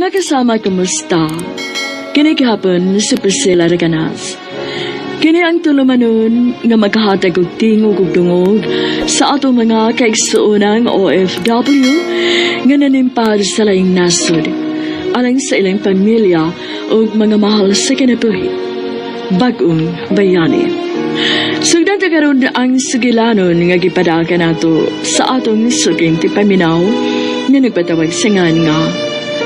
Mga kasama, kumusta? Kini kahapon si Priscilla Reganas. Kini ang tulumanon nga maghahatag og tingog ug dungog sa ato mga kaigsuonang OFW nga nanimpad sa laing nasod, alang sa ilang pamilya ug mga mahal sa kinabuhi. Bagong bayani. Sugdan ta karon ang sugilanon nga gipadaka nato sa atong suging tipaminaw nga nagpatawag sa ngan nga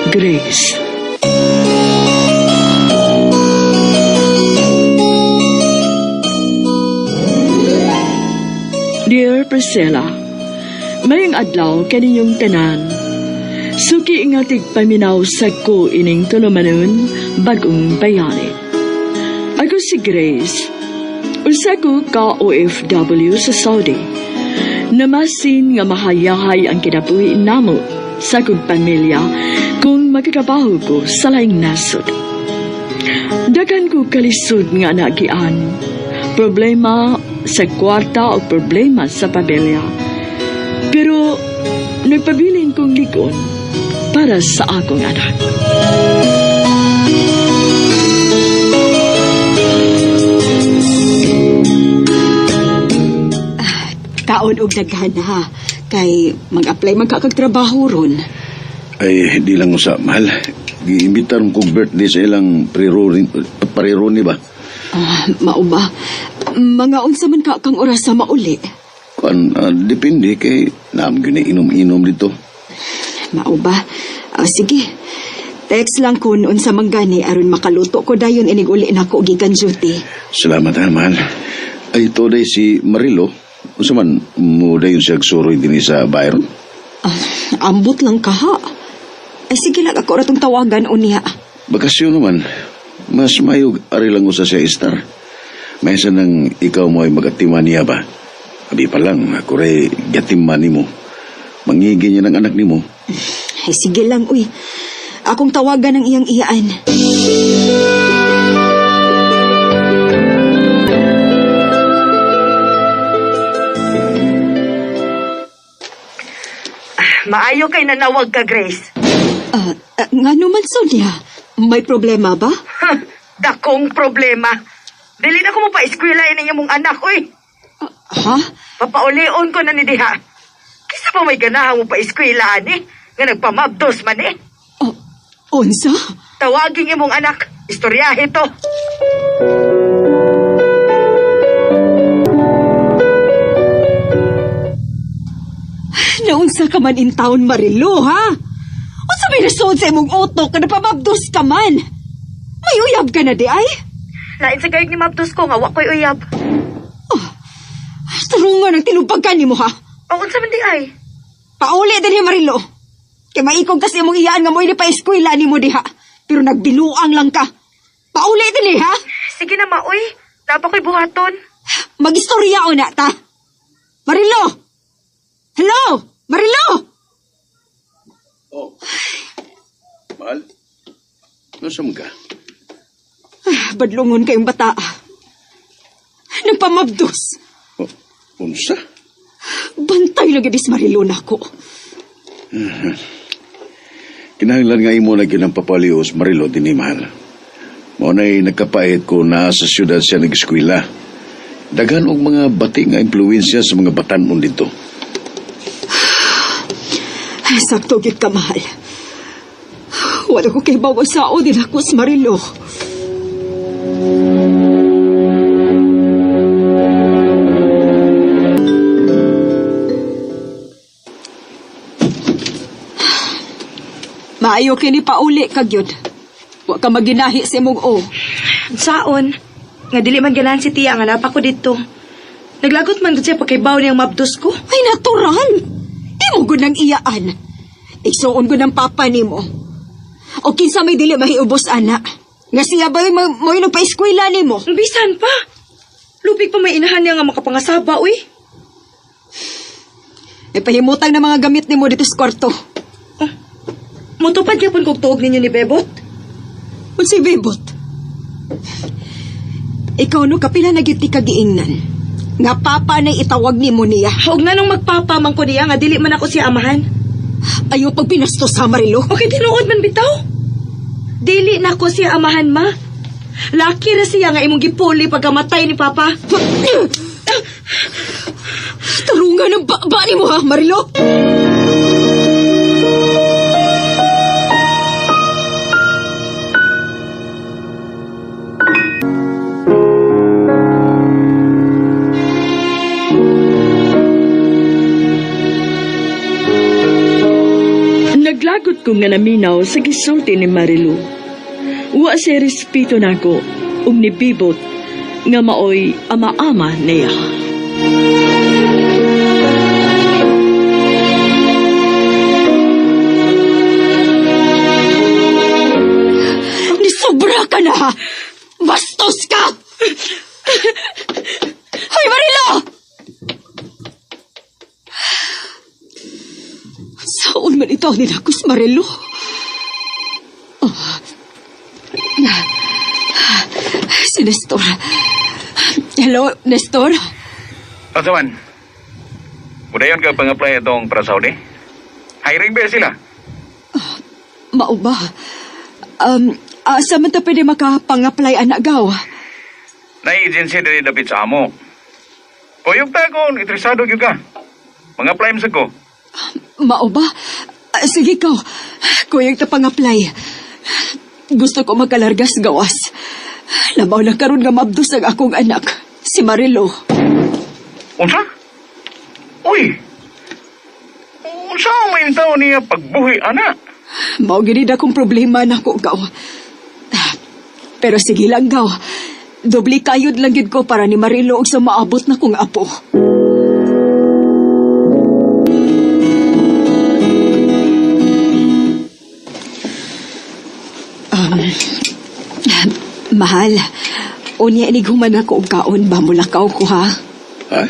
Grace. Dear Priscilla, mayang adlaw kaninyong tanan. Suki nga tigpaminaw sa ko ining tulumanon bagong bayani. Ako si Grace. Usa ko ka OFW sa Saudi. Namasin nga mahayahay ang kinabuhi namo sa kong pamilya kung magkakabaho ko sa laing nasod. Dagan ko kalisod nga nagian. Problema sa kwarta o problema sa pamilya. Pero nagpabilin kong likon para sa akong anak. Kaon og naghana kay mag-apply magkakagtrabaho ron. Ay, di lang usa, mahal. Giimbitar mo kong birthday sa ilang parironi ba? Mao ba? Mga unsa man ka kang oras sa mauli? Depende kay naam gyud inom-inom dito. Mao ba? Sige. Text lang kun unsa man gani aron makaluto ko dayon inig uli nako gikan duty. Salamat ha, mahal. Ay, ito day si Marilo. Unsa man mo dayon siya agsuroy dinhi sa bayron? Ambot lang ka ha. Ay sige lang ako ratong tawagan unya. Bakasyon naman. Mas mayog ari lang usa siya Star. Maysa nang ikaw mo ay magatiman niya ba? Abi pa lang, ako rin gatiman ni mo. Mangigi niya ng anak ni mo. Ay sige lang, uy. Akong tawagan ng iyang iyaan. Maayo kay nanawag ka, Grace. Nga naman, Sonia. May problema ba? Dakong problema. Dili na ko mo pa-eskwelain ninyo mong anak, uy. Ha? Papaulion ko na ni Diha. Kisa pa may ganahan mo pa-eskwelahan eh. Nga nagpamabdos man eh. Unsa? Tawagin imong anak. Istoryahe to. Naunsa ka man in town, Marilo, ha? Unsa may nasod sa imong utok ka napamabdos ka man? May uyab ka na di ay? Lain sa gayud ni Mabdos ko nga wakoy uyab. Tarungan ang tinubag ka ni mo, ha? O unsa man di ay? Pauli din Marilo. Kaya maikog kasi mong iyaan nga mo ini pa-eskwela ni mo diha. Pero nagbiluang lang ka. Pauli din ha? Sige na, ma, uy. Napa ko'y buhaton. Mag-istorya o na ta. Marilo! Hello! Marilo! Oh. Mahal? Nasaan ka? Badlungon kayong bata. Nagpamabdos. Unsa? Bantay lagi dis Marilo na ko. Kinahanglan nga imo na ginang papalios, Marilo, din ni mahal. Maunay nagkapait ko na sa syudad siya nag-eskwela. Daghan og mga bati nga impluwensya sa mga batanon dito. Sakto gid ka, mahal. Wala ko kay bawa sao din ako sa Marilo. Maayo kini pauli kag yun. Wa ka maginahi sa imong o. Saon? Nga dili man ganahan si Tia nga napa ko dito. Naglagot man gud siya pagkaibaw niyang Mabdos ko. Ay, natural. Imo gud nang iyaan. Igsuon gud ng papa nimo. O kinsa may dili mahiubos ana. Nga siya ba mo yung pa-eskwela nimo? Bisan pa. Lupig pa may inahan niya nga makapangasaba, uy. May pahimutang na mga gamit nimo dito sa kwarto. Mutupad yapon kog tuog ninyo ni Bebot. Si Bebot. Ikaw no kapila na gyud ti kagiingnan. Nga papa na itawag nimo niya. Huwag nga nung magpapamang ko niya nga dili man ako siya amahan. Ayaw pag pinastos ha, Marilo. Okay, tinuod man bitaw. Dili na ko siya amahan, ma. Laki ra siya nga imong gipuli pagkamatay ni Papa. Tarungan ng baba ni mo, ha, Marilo? Naglagot ko nga naminaw sa gisulti ni Marilu. Wa si respeto nako ug nibibot nga maoy ama-ama niya. Nisobra ka na, ha? Bastos ka! Hoy, Marilo! Saan man ito ni Lacos, Marilo? Si Nestor. Hello, Nestor? Pasawan, mudayon ka pang-apply itong para Saudi? Hiring ba sila? Mao ba? Sa man ta pwede makapang-apply anak gaw? Na-agency din dapit sa amo. Kuyog ta kung interesado yung ka. Mang-apply mo sa ko. Mao ba? Sige ka. Kuyang ta pang-apply. Gusto ko magkalargas gawas. Labaw na karon nga mabdos ang akong anak, si Marilo. Unsa? Uy! Unsa ang may tao niya pagbuhi, anak? Mao gini akong problema na ko gaw. Pero sige lang gaw. Doble kayod lang gid ko para ni Marilo og sa maabot na kong apo. Mahal, unya inig human ako og kaon ba mulakaw ko, ha? Ay?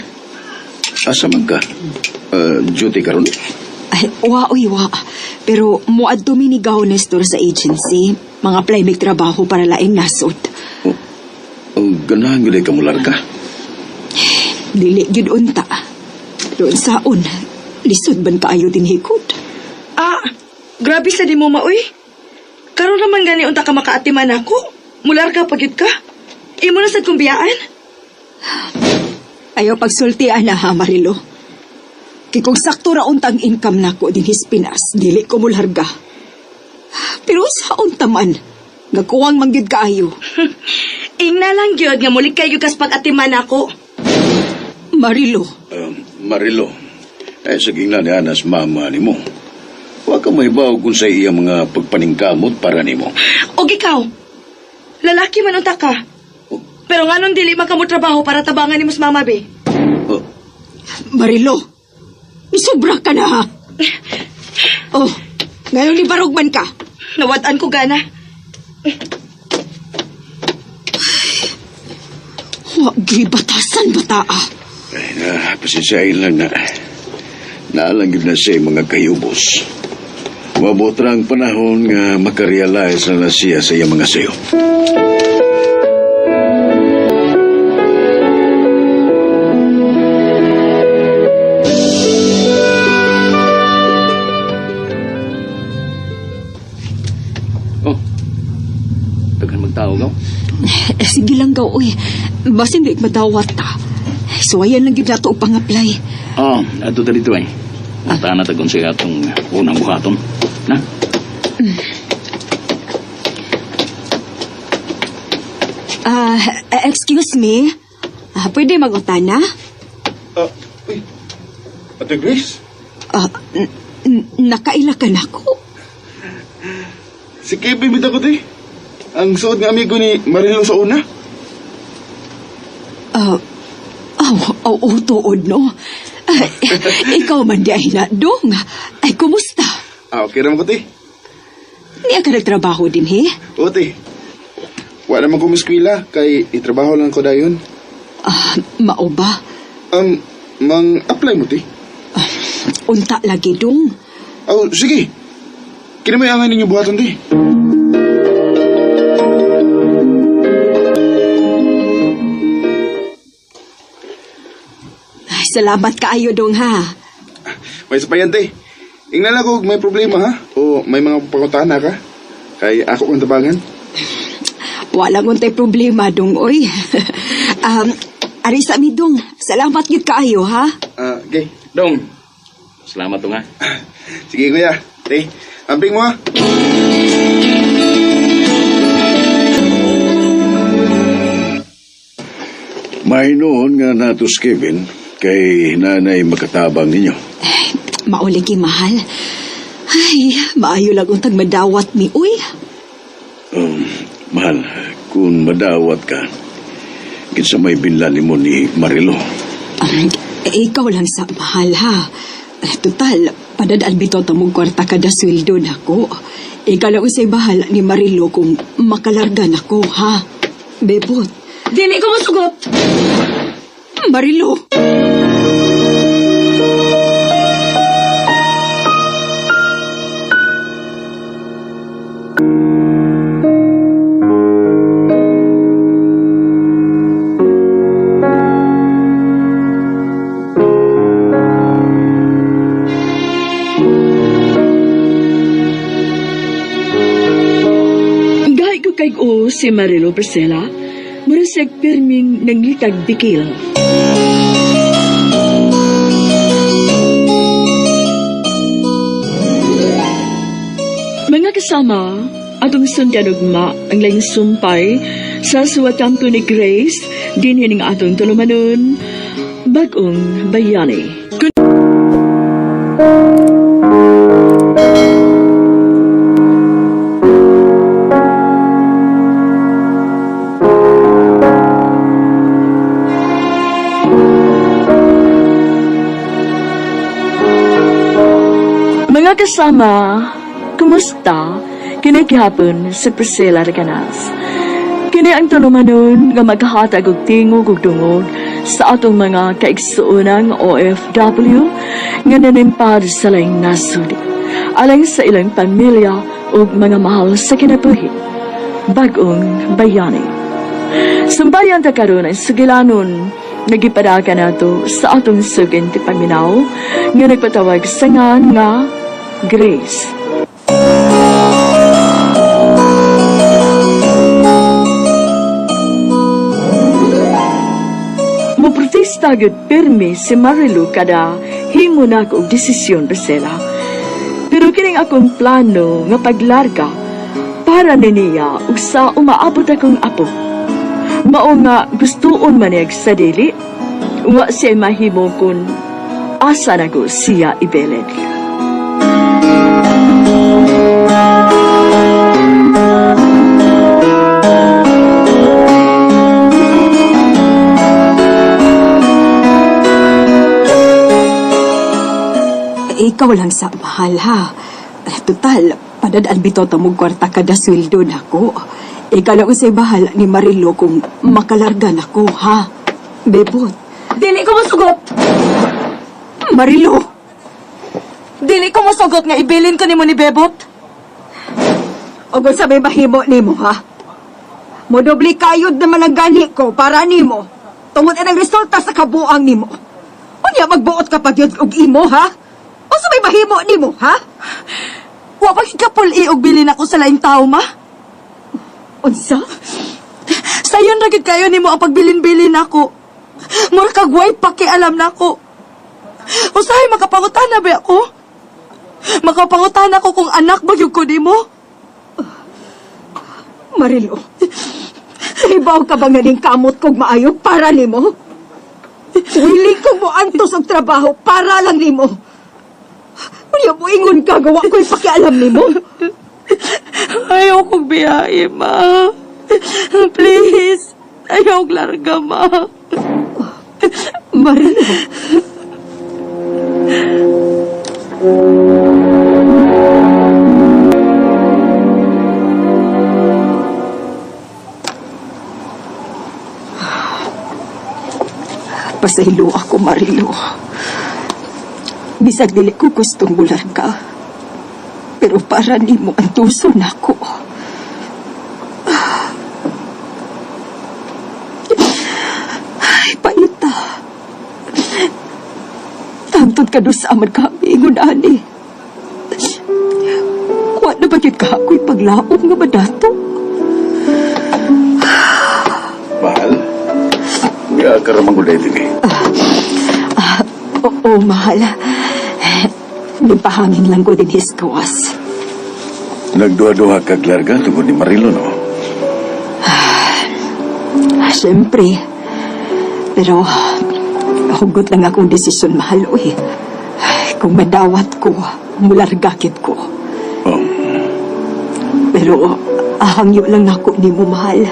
Asa man ka? Duty karon? Ay, wa. Pero muadto mi ni gaw Nestor sa agency. Mga apply may trabaho para laing nasod. Ganahan gulay ka mular ka? Dili gyud unta. Doon saon, lisod ban kaayo din hikot. Grabe sa di mo, maoy. Karon naman gani unta ka makaatiman ako. Mular ka pagyud ka. Imo na sad kong biyaan. Ayaw pagsultian na, ha, Marilo. Kikong sakto ra untang income nako din his Pinas, dili ko mularga. Pero sa unta man, nagkuwang manggid kaayo. Ingna lang gyud nga muli kayo kas pag-atiman ako. Marilo, Marilo, sige nga ni Anas mama ni mo. Huwag ka mahibaw kung sa iya mga pagpaningkamot para ni mo. Og ikaw, lalaki man unta ka. Pero nganon dili man ka mo trabaho para tabangan ni mas mama, be? Marilo, isobra ka na, ha? Oh, ngayon ni barugman ka. Nawad-an ko gana. Huwag batasan bataa. Ay pasisyain lang na naalanggid na siya mga kayubos. Mabot ra ang panahon nga makarealize na siya sa iyang mga sayo. Tagan magtao gaw? Sige lang gaw, uy. Basin di madawat ta. Suwayan lang yun nato pang-apply. Ato ta dito eh. Mata na tagon siya atong unang buhaton. Na? Excuse me? Pwede mag-utana? Uy, Ate Grace? Nakaila ka na ko? Si Kevin bita ko di. Ang suod ng amigo ni Marilo sa una. Tuod, no? Ikaw man di ay na, dong. Ay, kumusta? Okay naman ko ti. Niya ka nagtrabaho din, he? O ti. Wala naman kumiskwila, kay itrabaho lang ko dayon. Mao ba? Mang-apply mo ti. Unta lagi, dong. Sige. Kinamay angay ninyo buhaton ti. Salamat kaayo, dong, ha? May sapayan ti. Ingnan lang ko may problema ha? O may mga pangutana ka? Kay ako kong tabangan. Walang untay problema, dong, oy. Ari sa mi, dong. Salamat yun kaayo, ha? Okay. Dong, salamat dong ha. Sige, kuya. Te, amping mo ha. Mahinoon nga natos Kevin kay nanay makatabang ninyo. Mauligi, mahal. Ay, maayo lang untag madawat mi, uy. Mahal, kung madawat ka, kinsa may binlani mo ni Marilo. Ikaw lang sa mahal, ha? Total, padadaan bito mong kwarta kada sweldo na ko. Ikaw lang usay bahal ni Marilo kung makalarga na ko, ha? Bebot. Dili ko masugot. Marilo! Gay ko kay si Marilo Priscilla, murasag pirming nanglitag bikil. Mga kasama, atong sundanugma ang laing sumpay sa suwatampo ni Grace, din hining atong tulumanon, bagong bayani. Mga kasama, kumusta? Kini gihapon sa Priscilla Reganas. Kini ang tulumanon nga maghahatag og tingog ug dungog sa atong mga kaigsuonang OFW nga nanimpad sa laing nasud. Alang sa ilang pamilya ug mga mahal sa kinabuhi. Bagong bayani. Sumbayan ta karon ang sugilanon nagipadaka nato sa atong sugin ti paminaw nga nagpatawag sa ngan nga Grace. Muprotesta gyud pirmi si Marilu kada himo na ko og desisyon Priscilla. Pero kining akong plano nga paglarga para niya ug sa umaabot akong apo. Mao nga gustuon maneg sa dili, wa siya mahimo kun asa na ko siya ibeled. Ikaw lang sa mahal, ha? Total, padadaan bito mong kwarta kada sweldo na ko. Ikaw lang usay bahal ni Marilo kung makalarga na ko, ha? Bebot. Dili ko masugot. Marilo! Dili ko masugot nga ibilin ko nimo ni Bebot. O kung sabi mahimo nimo, ha? Modobli kayod na malagani ko para nimo. Tungod ang resulta sa kabuang nimo. Unya magbuot ka pa yun og imo, ha? O sabay mahimo nimo, ha? Wa pa kapul og bilin ako sa laing tao, ma. Unsa? Sayon ra gid kayo nimo ang pagbilin-bilin ako. Mura kag way pakialam nako. Usahay makapangutana ba ako? Makapangutana ko kung anak ba yung ko nimo? Marilo, ibaw ka ba nga ning kamot kog maayo para nimo? Willing ko mo antos og trabaho para lang nimo. Unya mo ingon ka gawa ko'y pakialam nimo. Ayaw kong biyahe, ma. Please. Ayaw kong larga, ma. Marilo. Pasaylo ako, Marilo. Bisag dili ko gustong bulan ka. Pero para nimo ang tuso nako. Ay, paita. Tangtod ka doon sa amad kami, ingon ani. Wa na ba Gid ka ako'y paglaom nga badato. Mahal, nga ka ramang gulay din eh. Oo, mahal. Nipahangin lang ko din his gawas. Nagduha-duha kag larga tungkol ni Marilo, no? Siyempre. Pero, hugot lang akong desisyon, mahal, uy. Kung madawat ko, mulargakit ko. Oh, Pero, ahangyo lang ako ni mo, mahal.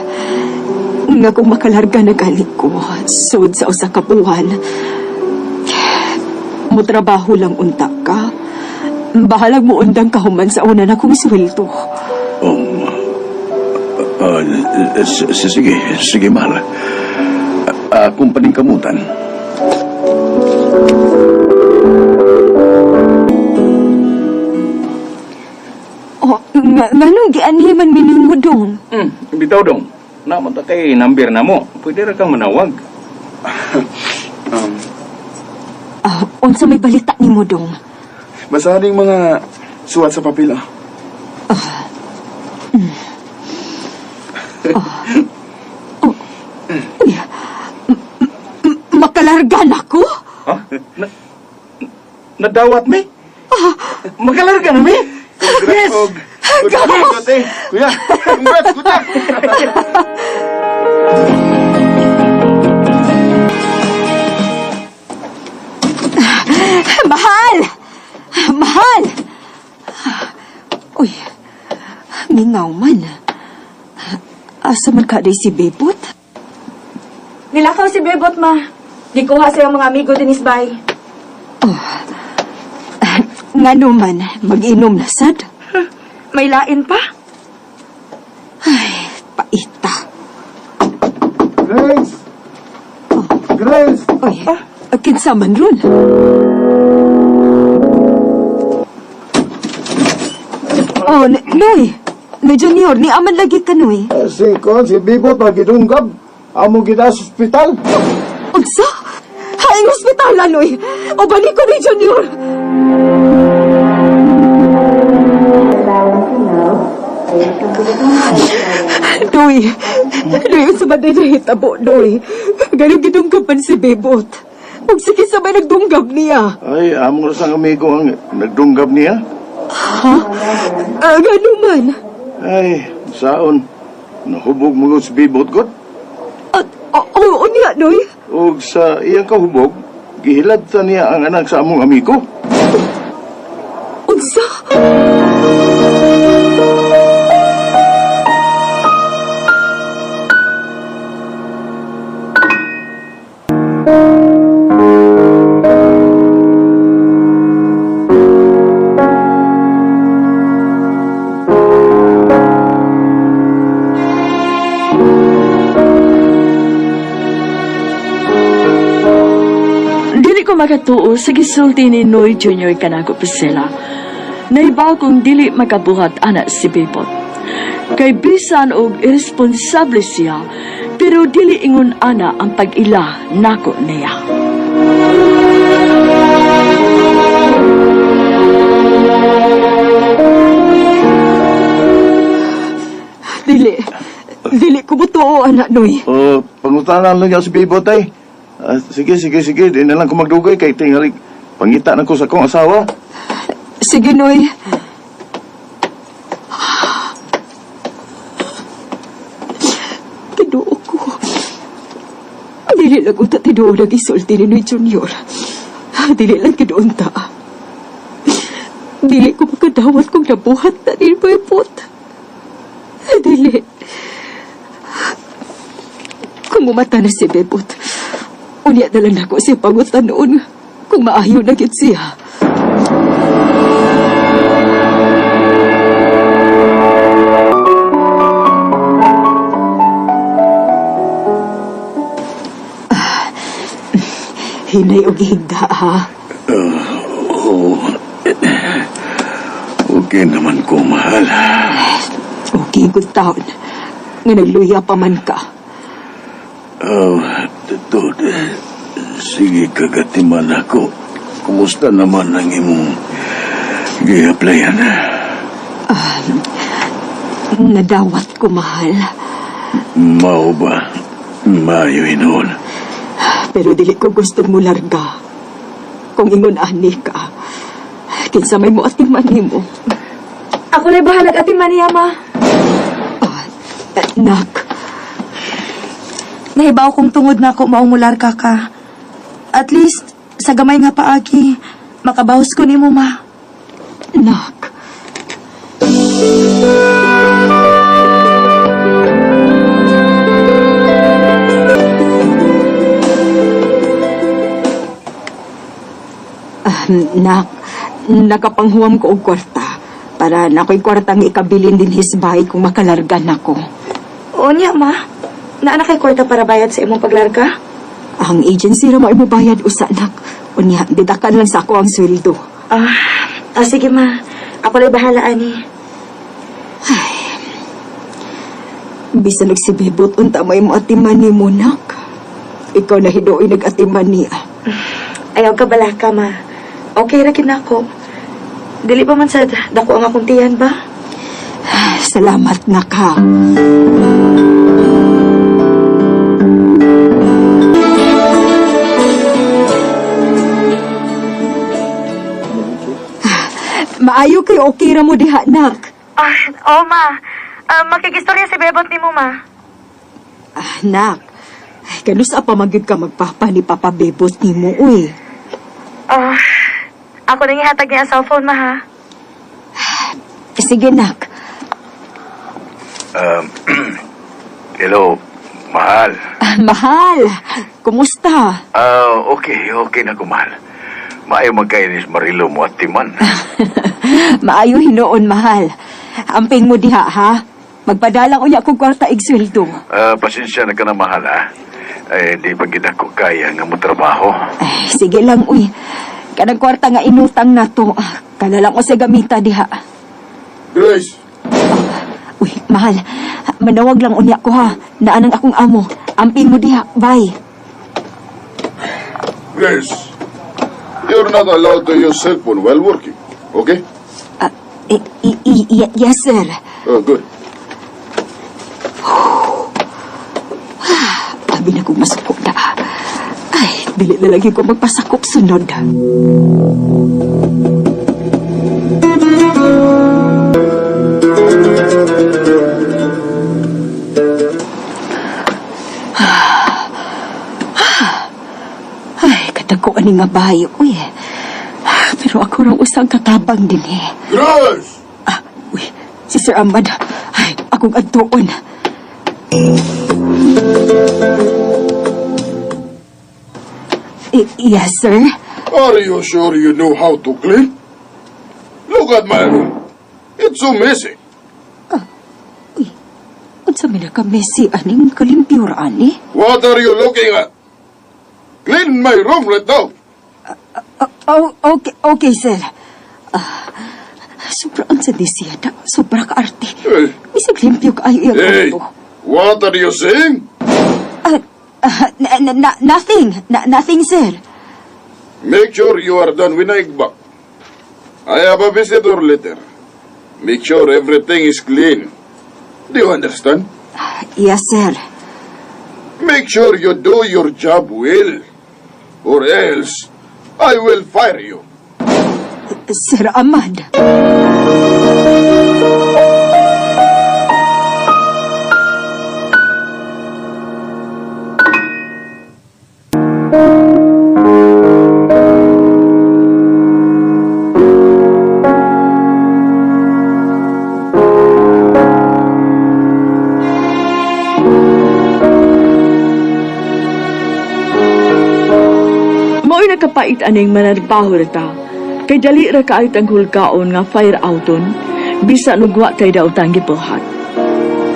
Nga kung makalarga na galit ko, sud sa usa ka buwan, mo trabaho lang unta ka. Bahalag mo undang kahuman sa una na kong sweldo. sige, mahal. Akong paningkamutan. Nganong gianhiman bining mo dong? Bitaw dong. Naman ta kay number na mo. Pwede ra kang manawag. Unsa may balita ni mo dong? Basahan yung mga suwat sa papel, ah. Makalargan ako? Ha? Nadawat mi? Magalarga na mi? Congrats, Og. Congrats, eh. Kuya, congrats, kuya. Mahal! Mahal! Uy, mingaw man. Asa man ka day si Bebot? Nilakaw si Bebot, ma. Gikuha sa mga amigo din isbay. Nga naman, mag-inom na sad. May lain pa? Ay, paita. Grace! Grace! Uy, kinsa man ron? Oh, Noy! Noy Junior, ni aman lagi ka, Noy. Si Bibot magidunggab. Amo gida sa ospital. Unsa? Haing ospital, Noy! O balik ko ni Junior! Noy! Noy, unsa ba din nahitabo, Noy? Ganun gidunggaban si Bebot. Huwag sige sabay nagdunggab niya. Ay, amo sa amigo ang nagdunggab niya. Ha? Ganun man. Ay, saon. Nahubog mo si Bibot god. Oo niya, Noy. O sa iyang kahubog, gihilad ta niya ang anak sa among amigo. Unsa? Dili ko makatuo sa gisulti ni Noy Jr. kanako Priscilla. Naibaw kong dili makabuhat anak si Bebot. Kay bisan og irresponsable siya, pero dili ingon ana ang pag-ila nako niya. Dili ko butuo, anak, Noy. O, pangutanan lang niya si Bibot ay. Sige. Di na lang ko magdugay kay tingali. Pangita na ko sa kong asawa. Sige, Noy. Tinuo ko. Dili lang unta tinuo nag-isulti ni Noy Junior. Dili lang kinuon ta. Dili ko makadawat kung nabuhat na ni Bebot. Dili. Kung umata na si Bebot, unya na lang ako siya pangutan noon kung maayo na gid siya. Hinay og higda, ha? Okay naman ko, mahal. Okay, good taon. Nga nagluya pa man ka. Tod, sige kagatiman ako. Kumusta naman ang imong gi-applyan? Nadawat ko, mahal. Mao ba? Mayo inon. Pero dili ko gusto mo larga. Kung ingon ani ka, kinsa may mo atiman nimo. Ako na'y bahalag atiman niya, ma. Nak, Nahibaw kong tungod na ako maumular ka ka. At least, sa gamay nga paagi, makabahos ko ni mo, ma. nak. Nak, nakapanghuwam ko og kwarta para na ko'y kwartang ikabilin din hisbay kung makalargan ako. O niya, ma. Naana kay kwarta para bayad sa imong paglarga? Ang agency ra mo ibabayad usa, nak. Unya, didakan lang sa ako ang sweldo. Sige, ma. Ako na'y bahala, ani. Bisa nagsibibot unta may mo atiman ni mo, nak. Ikaw na hidoy nag-atiman niya. Ayaw ka bala ka, ma. Okay ra na ako. Dili pa man sa dako ang akong tiyan ba? Salamat, nak, ha. Maayo kay okay ra mo diha, nak. Ma. Makigistorya si Bebot ni mo, ma. Nak, kanusa pa magyud ka magpapa ni Papa Bebot ni mo, uy. Ako nang ihatag niya ang cellphone, ma, ha? Sige, nak. Hello, mahal. Mahal, kumusta? Okay na ko, mahal. Maayo magkainis Marilo mo at Timan. Maayo hinoon, mahal. Amping mo diha, ha? Magpadala ko niya kung kwarta igsweldo. Pasensya na ka na, mahal, ha? Di pa kita ko kaya nga mo trabaho. Sige lang, uy. Kanang kwarta nga inutang na to. Kanalang ko sa gamita diha. Grace! Uy, mahal. Manawag lang unya ko, ha? Naanang akong amo. Amping mo diha. Bye. Grace! You're not allowed to use cell phone while working, okay? Yes, sir. Oh, good. Abi na kong masukok na. Ay, dili na lagi ko magpasakop sunod. Ay, katako ani nga bayo, uy. Pero ako raw usang katabang din eh. Grace! Uy, si Sir Ahmad. Ay, akong adtuon. Yes, sir. Are you sure you know how to clean? Look at my room. It's so messy. Unsa mi na ka Messi aning kalimpyo ra ani? What are you looking at? Clean my room right now. Okay, sir. Sobra ang sa disyada. Sobra ka arte. Hey. Bisag limpyo ka ay Hey, ko. what are you saying? Nothing, sir. Make sure you are done when I get back. I have a visitor letter. Make sure everything is clean. Do you understand? Yes, sir. Make sure you do your job well. Or else, I will fire you. Sir Ahmad. Mao'y nakapait aning manarbaho rata. Kay dali ra kaayot ang hulkaon nga fire outon, bisa nugwa tay daw tang gipuhat.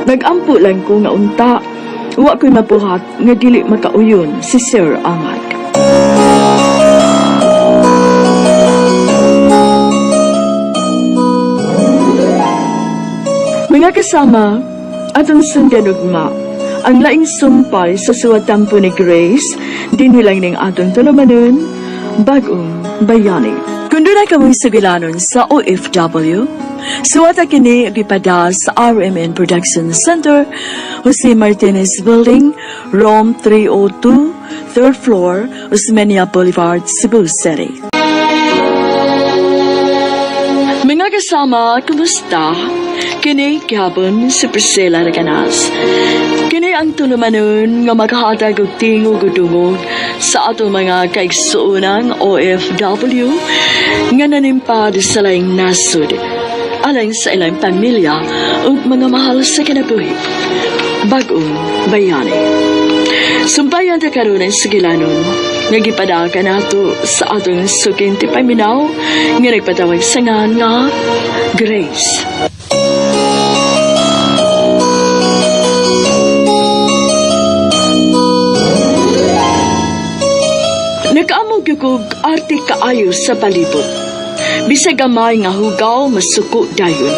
Nagampo lang ko nga unta, wa ko'y mapuhat nga dili makauyon si Sir Ahmad. Mga kasama, atong sundyanugma, ang laing sumpay sa suwatampo ni Grace, dinilang ning atong tulumanon, bagong bayani. Kung doon ay kamoy sugilanon sa OFW, Suwata kini gipada sa RMN Production Center, Jose Martinez Building, Rome 302, 3rd floor, Osmeña Boulevard, Cebu City. Mga kasama, kumusta? Kini gihapon si Priscilla Reganas. Kini ang tulumanon nga makahatag og tingog udungog sa ato mga kaigsuunang OFW nga nanimpad sa laing nasud, alang sa ilang pamilya ug mga mahal sa kinabuhi. Bagong bayani. Sumpayan ta karon ang sigilanon nga gipadaka nato sa atong suking tipaminaw nga nagpatawag sa nga Grace. Nakaamog yung arte kaayo sa palibot. Bisag gamay nga hugaw, masuko dayon.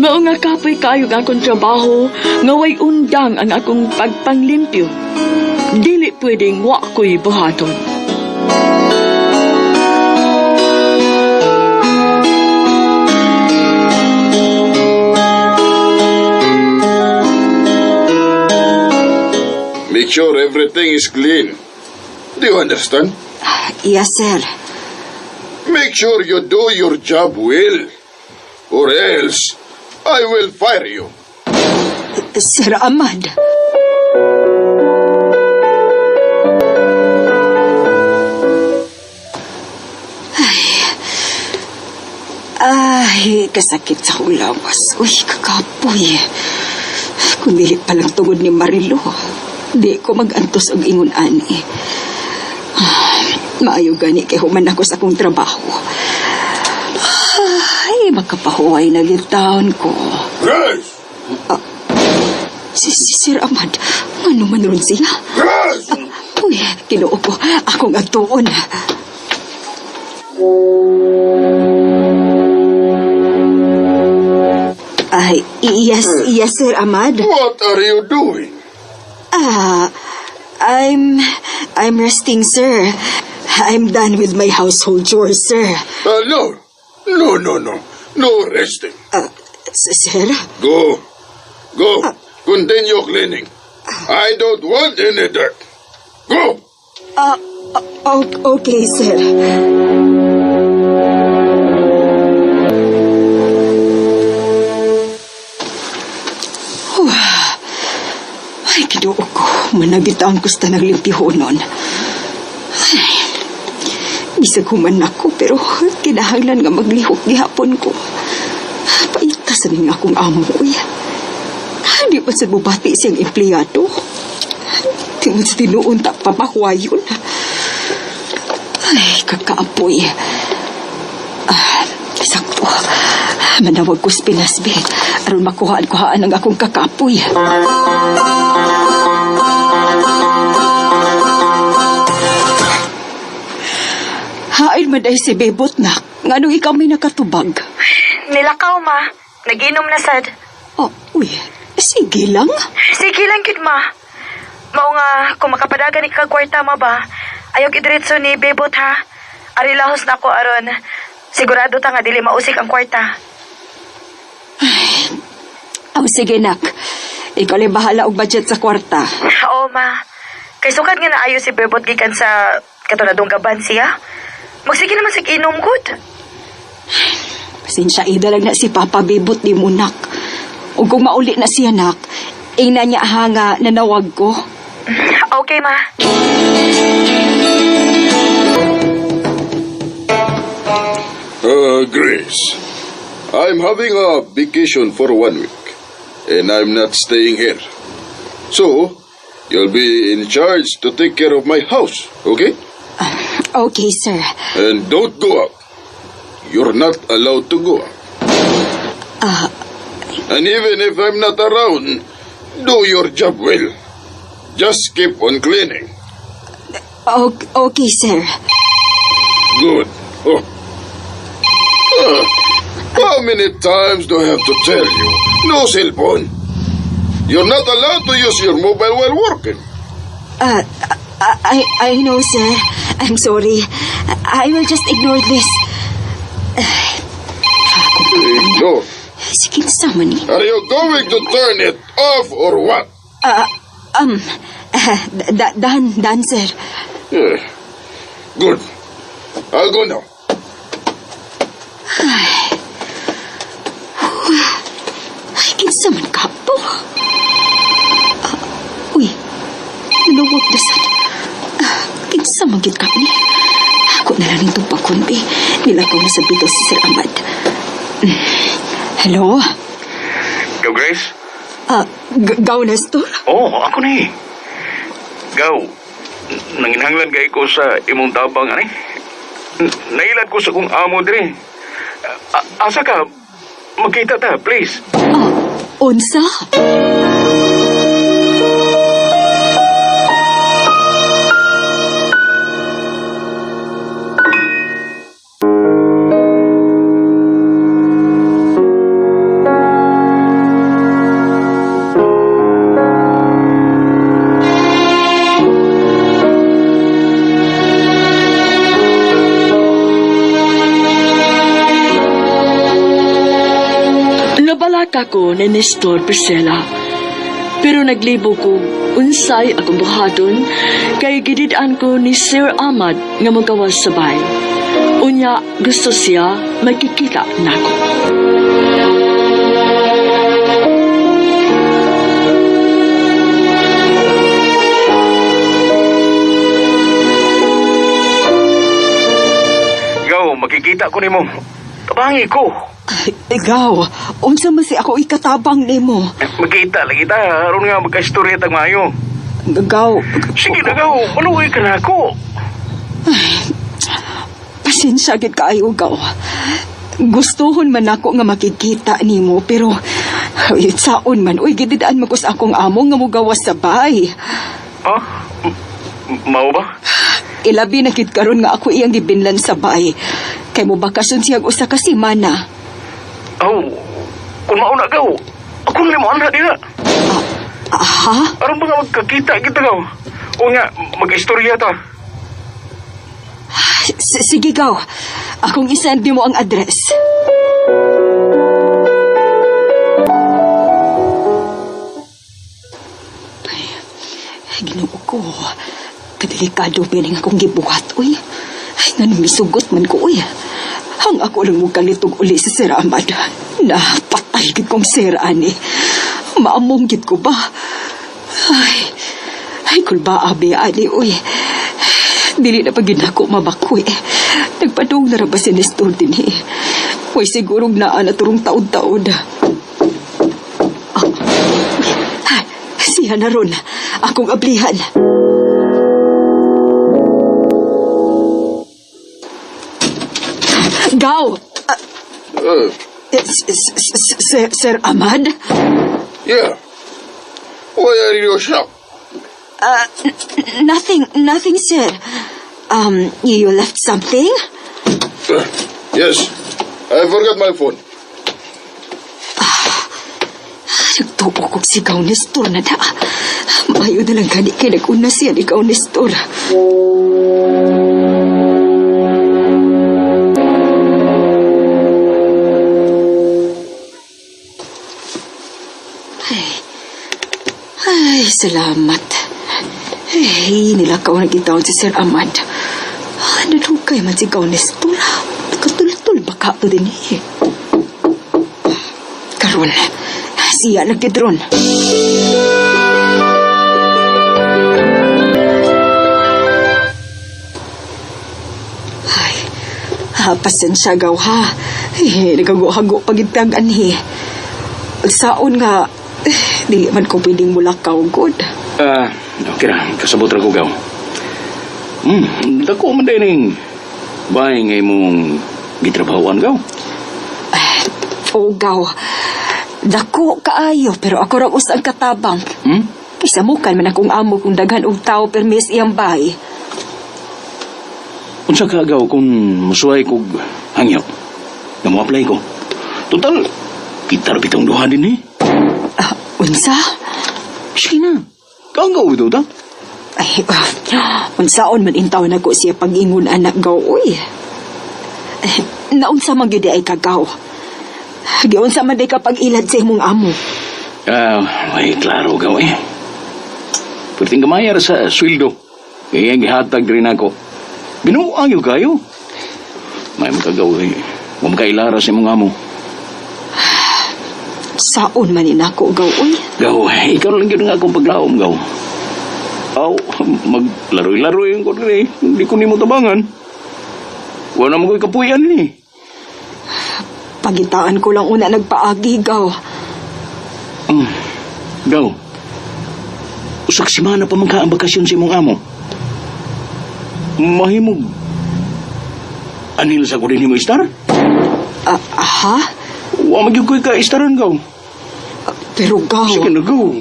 Mao nga kapoy kayo nga akong trabaho, nga way undang ang akong pagpanglimpyo. Dili pwedeng wa ko'y buhaton. Make sure everything is clean. Do you understand? Yes, sir. Make sure you do your job well, or else I will fire you. Sir Ahmad. Ay, kasakit sa ulawas. Uy, kakapoy. Kung dili palang tungod ni Marilo, di ko mag-antos ang ingon ani. Maayo gani kay human ako sa akong trabaho. Ay, makapahuway na gitaon ko. Grace! Si Sir Ahmad, ano man ron siya? Grace! Uy, kinuo ko. Akong agtuon. Ay, yes, Sir Ahmad. What are you doing? I'm resting, sir. I'm done with my household chores, sir. No. No resting. Sir? Go. Continue cleaning. I don't want any dirt. Go. Okay, sir. Ay, kinuo ko. Managitang kusta naglimpyonon. Ay, bisag human ako, pero kinahanglan nga maglihok gihapon ko. Paitasan nga akong amoy. Di pa sa bubati siyang empleyado. Tingin sa tinuon ta papahuayon. Ay, kakaapoy. Sakto. Manawag ko sa Pinasbe aron makuhaan ang akong kakaapoy. Hain maday si Bebot na. Ngano ikaw may nakatubag? Nilakaw, ma. Nag-inom na sad. Oh, uy. Sige lang. Sige lang, kid, ma. Mao nga, kung makapadagan ni kagwarta, ma ba? Ayaw kidiretso ni Bebot, ha? Arilahos na ko, aron. Sigurado ta nga dili mausik ang kwarta. Oh, sige, nak. Ikaw lang bahala og budget sa kwarta. Oo, ma. Kay sukad nga naayo si Bebot gikan sa katunadong gaban siya. Magsige naman sig inom good. Pasensya, idalag na si Papa Bebot di mo, nak. O kung mauli na siya, nak, ina niya hanga nanawag ko. Okay, ma. Grace, I'm having a vacation for 1 week, and I'm not staying here. So, you'll be in charge to take care of my house, okay? Okay, sir. And don't go out. You're not allowed to go out. And even if I'm not around, do your job well. Just keep on cleaning. Okay, sir. Good. Oh. How many times do I have to tell you? No cell phone. You're not allowed to use your mobile while working. I know, sir. I'm sorry. I will just ignore this. door. Sige, sama ni. Are you going to turn it off or what? Dan, sir. Yeah. Good. I'll go now. Ay, kinsa man ka po? Uy, nanawag na sad. Kinsa man gid ka ni? Ako na lang itong pakunti. Nilakaw na sa bitaw si Sir Ahmad. Hello? Gaw, Grace? Gaw, Nestor? Oo, ako na eh. Gaw, nanginhanglan kay ko sa imong tabang, ani? Nailad ko sa kong amo dire. Asa ka? Magkita ta, please. Unsa? Nabalaka ko ni Nestor Priscilla. Pero naglibo ko unsay akong buhaton kay gididaan ko ni Sir Ahmad nga magawas sa bay. Unya gusto siya magkikita nako. Gaw, makikita ko nimo. Tabangi ko. Ikaw, unsa man si ako ikatabang nimo? Magkita lagi ta, aron nga magka-istorya tag maayo. Gaw, Sige na, Gaw, maluwi ka na ako. pasensya gid kaayo, Gaw. Gustuhon man ako nga makikita nimo, pero saon man, uy, gididaan mo ko sa akong amo nga mugawas sa bay. Ha? Mao ba? Ilabi na gid karon nga ako iyang gibinlan sa bay. Kay mo bakasyon siyang usa ka semana. Aw, kung mauna, Gaw, ako na mo anak dira. Ha? Aron ba nga magkakita kita, Gaw? O nga, mag-istorya ta. Sige, Gaw. Akong isend mo ang address. Ay, Ginoo ko. Kadelikado bining akong gibuhat, uy. Ay, nga misugot man ko, uy. Hang ako lang mo kalitog uli sa Sir Ahmad. Napatay gid kong Sir Ani. Maamong gid ko ba? Ay, kulba abi, Ani, uy. Dili na pagin ako mabakoy. Nagpadung na ba si Nestor din eh. Uy, sigurong naa na turong taod-taod. Siya na ron. Akong ablihan. Gaw! Sir Ahmad? Yeah. Why are you shocked? Nothing, sir. You left something? Yes. I forgot my phone. Nagtubo kong sigaw, Nestor na da. Mayo na lang gani kay nag-una siya, ikaw, Nestor. Ay, salamat. Ay, nilakaw na gitawag si Sir Ahmad. Nadukay man si Gaw, Nestor. Nagkatultul baka to din eh. Karon, siya nagkidron. Ay, pasensya, Gaw, ha. Nagago-hago pagitagan eh. Saon nga, dili man ko pwedeng mulakaw, good. Okay na, kasabot ra ko, Gaw. Dako man din yung bahay ngay mong gitrabahoan, Gaw. Oo, Gaw. Dako kaayo, pero ako ra usang katabang. Isamukan man akong amo kung daghan og tao permis iyang bahay. Unsa ka, Gaw, kung masuway kog hangyo, na mo-apply ko. Total, kita ra bitong duha din eh. Unsa? Sige na, Gaw ito ta. Ay, unsaon man intaw na ko siya pag-ingon anak, Gaw, uy. Naunsa man gyud ay kagaw. Giyon sa man day kapag ilad sa imong amo. May klaro gaw eh. Pwedeng kamayar sa sweldo. Kaya gihatag rin ako. Binuang yung kayo. May makagaw eh. Huwag makailara sa mga mo. Saon man inako gaw uy. Gaw, ikaw lang yun nga akong paglaom gaw. Aw, maglaroy-laroy yung ko rin eh. Hindi ko ni mo tabangan. Wala mo ko'y kapuyan eh. Pagitaan ko lang una nagpaagi gaw. Gaw, usak simana pa magka ang bakasyon sa imong amo. Mahimog. Anil sa ko rin mo, Star? Ha? Wa magyug ko'y ka-Staran gaw. Pero gaw. Sige na gaw.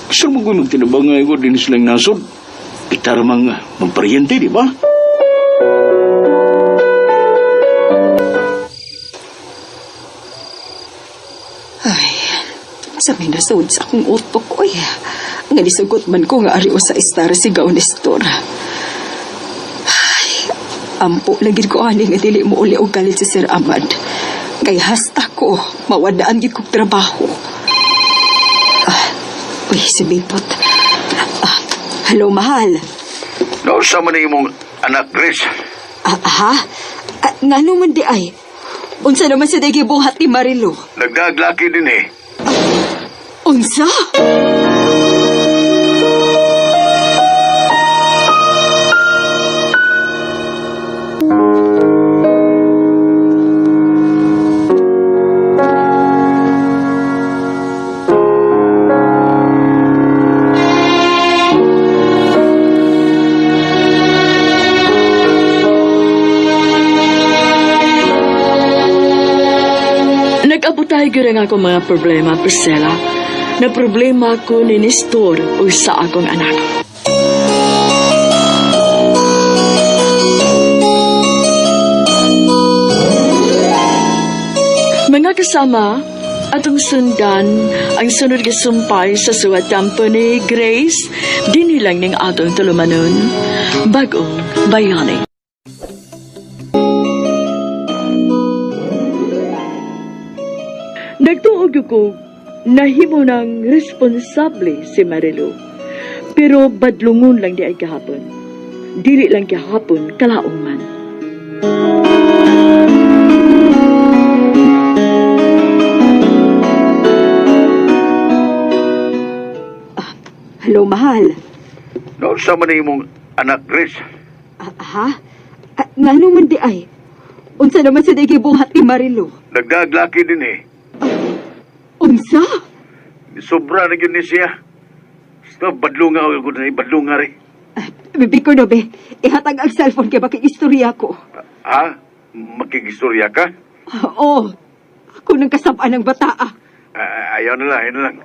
Gusto mo ko'y magtinabangay ko din silang nasod. Kita ramang magparyente, di ba? Sa may nasod sa akong utok, oy. Nga disugot man ko nga ariwa sa Star si Gaw Nestor. Ay, ampo lagid ko ani nga dili mo uli og galit si Sir Ahmad. Kay hasta ko, mawadaan gid kog trabaho. Uy, si Bipot. Hello, mahal. Nausa man na imong anak, Chris. Ha? Nga naman di ay. Unsa naman sa dagi buhat ni Marilo? Nagdaglaki din eh. Unsa? Nag-abutay gyud nga ako mga problema, Priscilla. Na problema ko ni Nestor o sa akong anak. Mga kasama, atong sundan ang sunod gisumpay sa suwat kampo ni Grace, dinilang ning atong tulumanon, bagong bayani. Nagtuog ko nahimo ng responsable si Marilo. Pero badlungon lang di ay kahapon. Dili lang kahapon kalaong man. Hello, mahal. Nausa man na imong anak, Chris. Ha? Nga naman di ay. Unsa naman sa dagi buhat ni Marilo? Nagdaglaki din eh. Unsa? Sobra na yun ni siya. Basta badlunga ko na badlunga rin. Bibi ko no, be. Ihatag ang cellphone kay makikistorya ko. Ha? Makigistorya ka? Oo. Ako nang kasabaan ng bata. Ayaw na lang.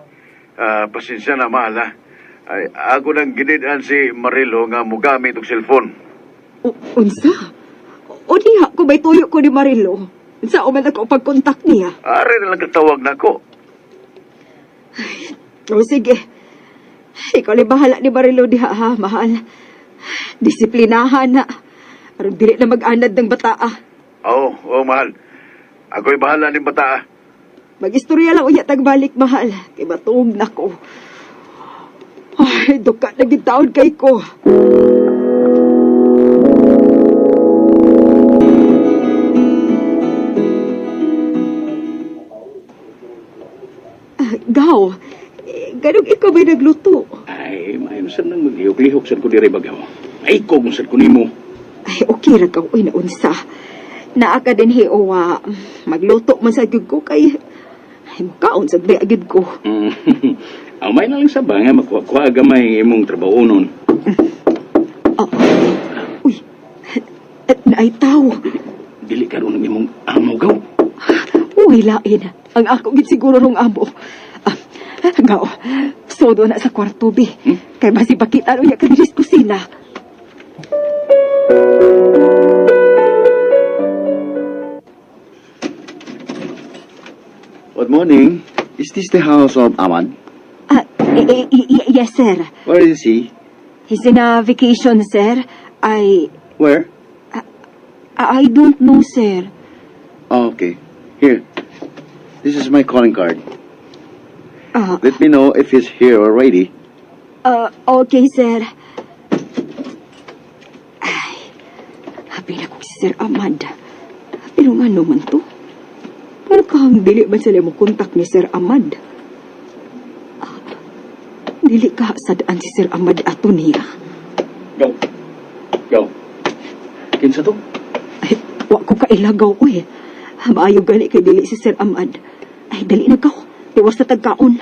Pasensya na, mahal ha. Ako nang ginidaan si Marilo nga mugamit og cellphone. Unsa? O diha ko may tuyo ko ni Marilo. Unsa o man ako pagkontak niya? Ari na lang katawag na ko. O sige. Ikaw li bahala ni Marilo diha ha, mahal. Disiplinahan na. Aron dili na mag-anad ng bata. Oo, mahal. Ako'y bahala ng bata. Mag-istorya lang uya tagbalik, mahal. Kay matuog na ko. Ay, duka na gitaon kay ko. Gaw, ganun ikaw may nagluto. Ay, maayos nang maglihok-lihok sad ko diri bagaw. Ay, kog sad ko nimo. Ay, okay ra ka, uy, naunsa. Naaka din hiwa, magluto man sa gyud ko kay ay makaon sa agid ko. May na lang sabang nga makuha gamay imong trabaho nun. Uy, naay tao. Dili ka ron ng imong amo gaw. Uy, lain. Ang ako gid siguro rong amo. Gaw, sodo na sa kwarto, bi. Kay basi pakita uya ka diri sa kusina. Good morning. Is this the house of Aman? Yes, sir. Where is he? He's in a vacation, sir. Where? I don't know, sir. Oh, okay. Here. This is my calling card. Ah, Let me know if he's here already. okay, sir. Ay, habi na ko si Sir Ahmad. Pero nga naman to. Mukhang dili ba sila mo kontak ni Sir Ahmad? Dili ka sadaan si Sir Ahmad ato niya. Go. Kinsa to? Ay, wa ko kailagaw ko eh. Maayo gali kay dili si Sir Ahmad. Ay, dali na ka. Tiwas na tagkaon.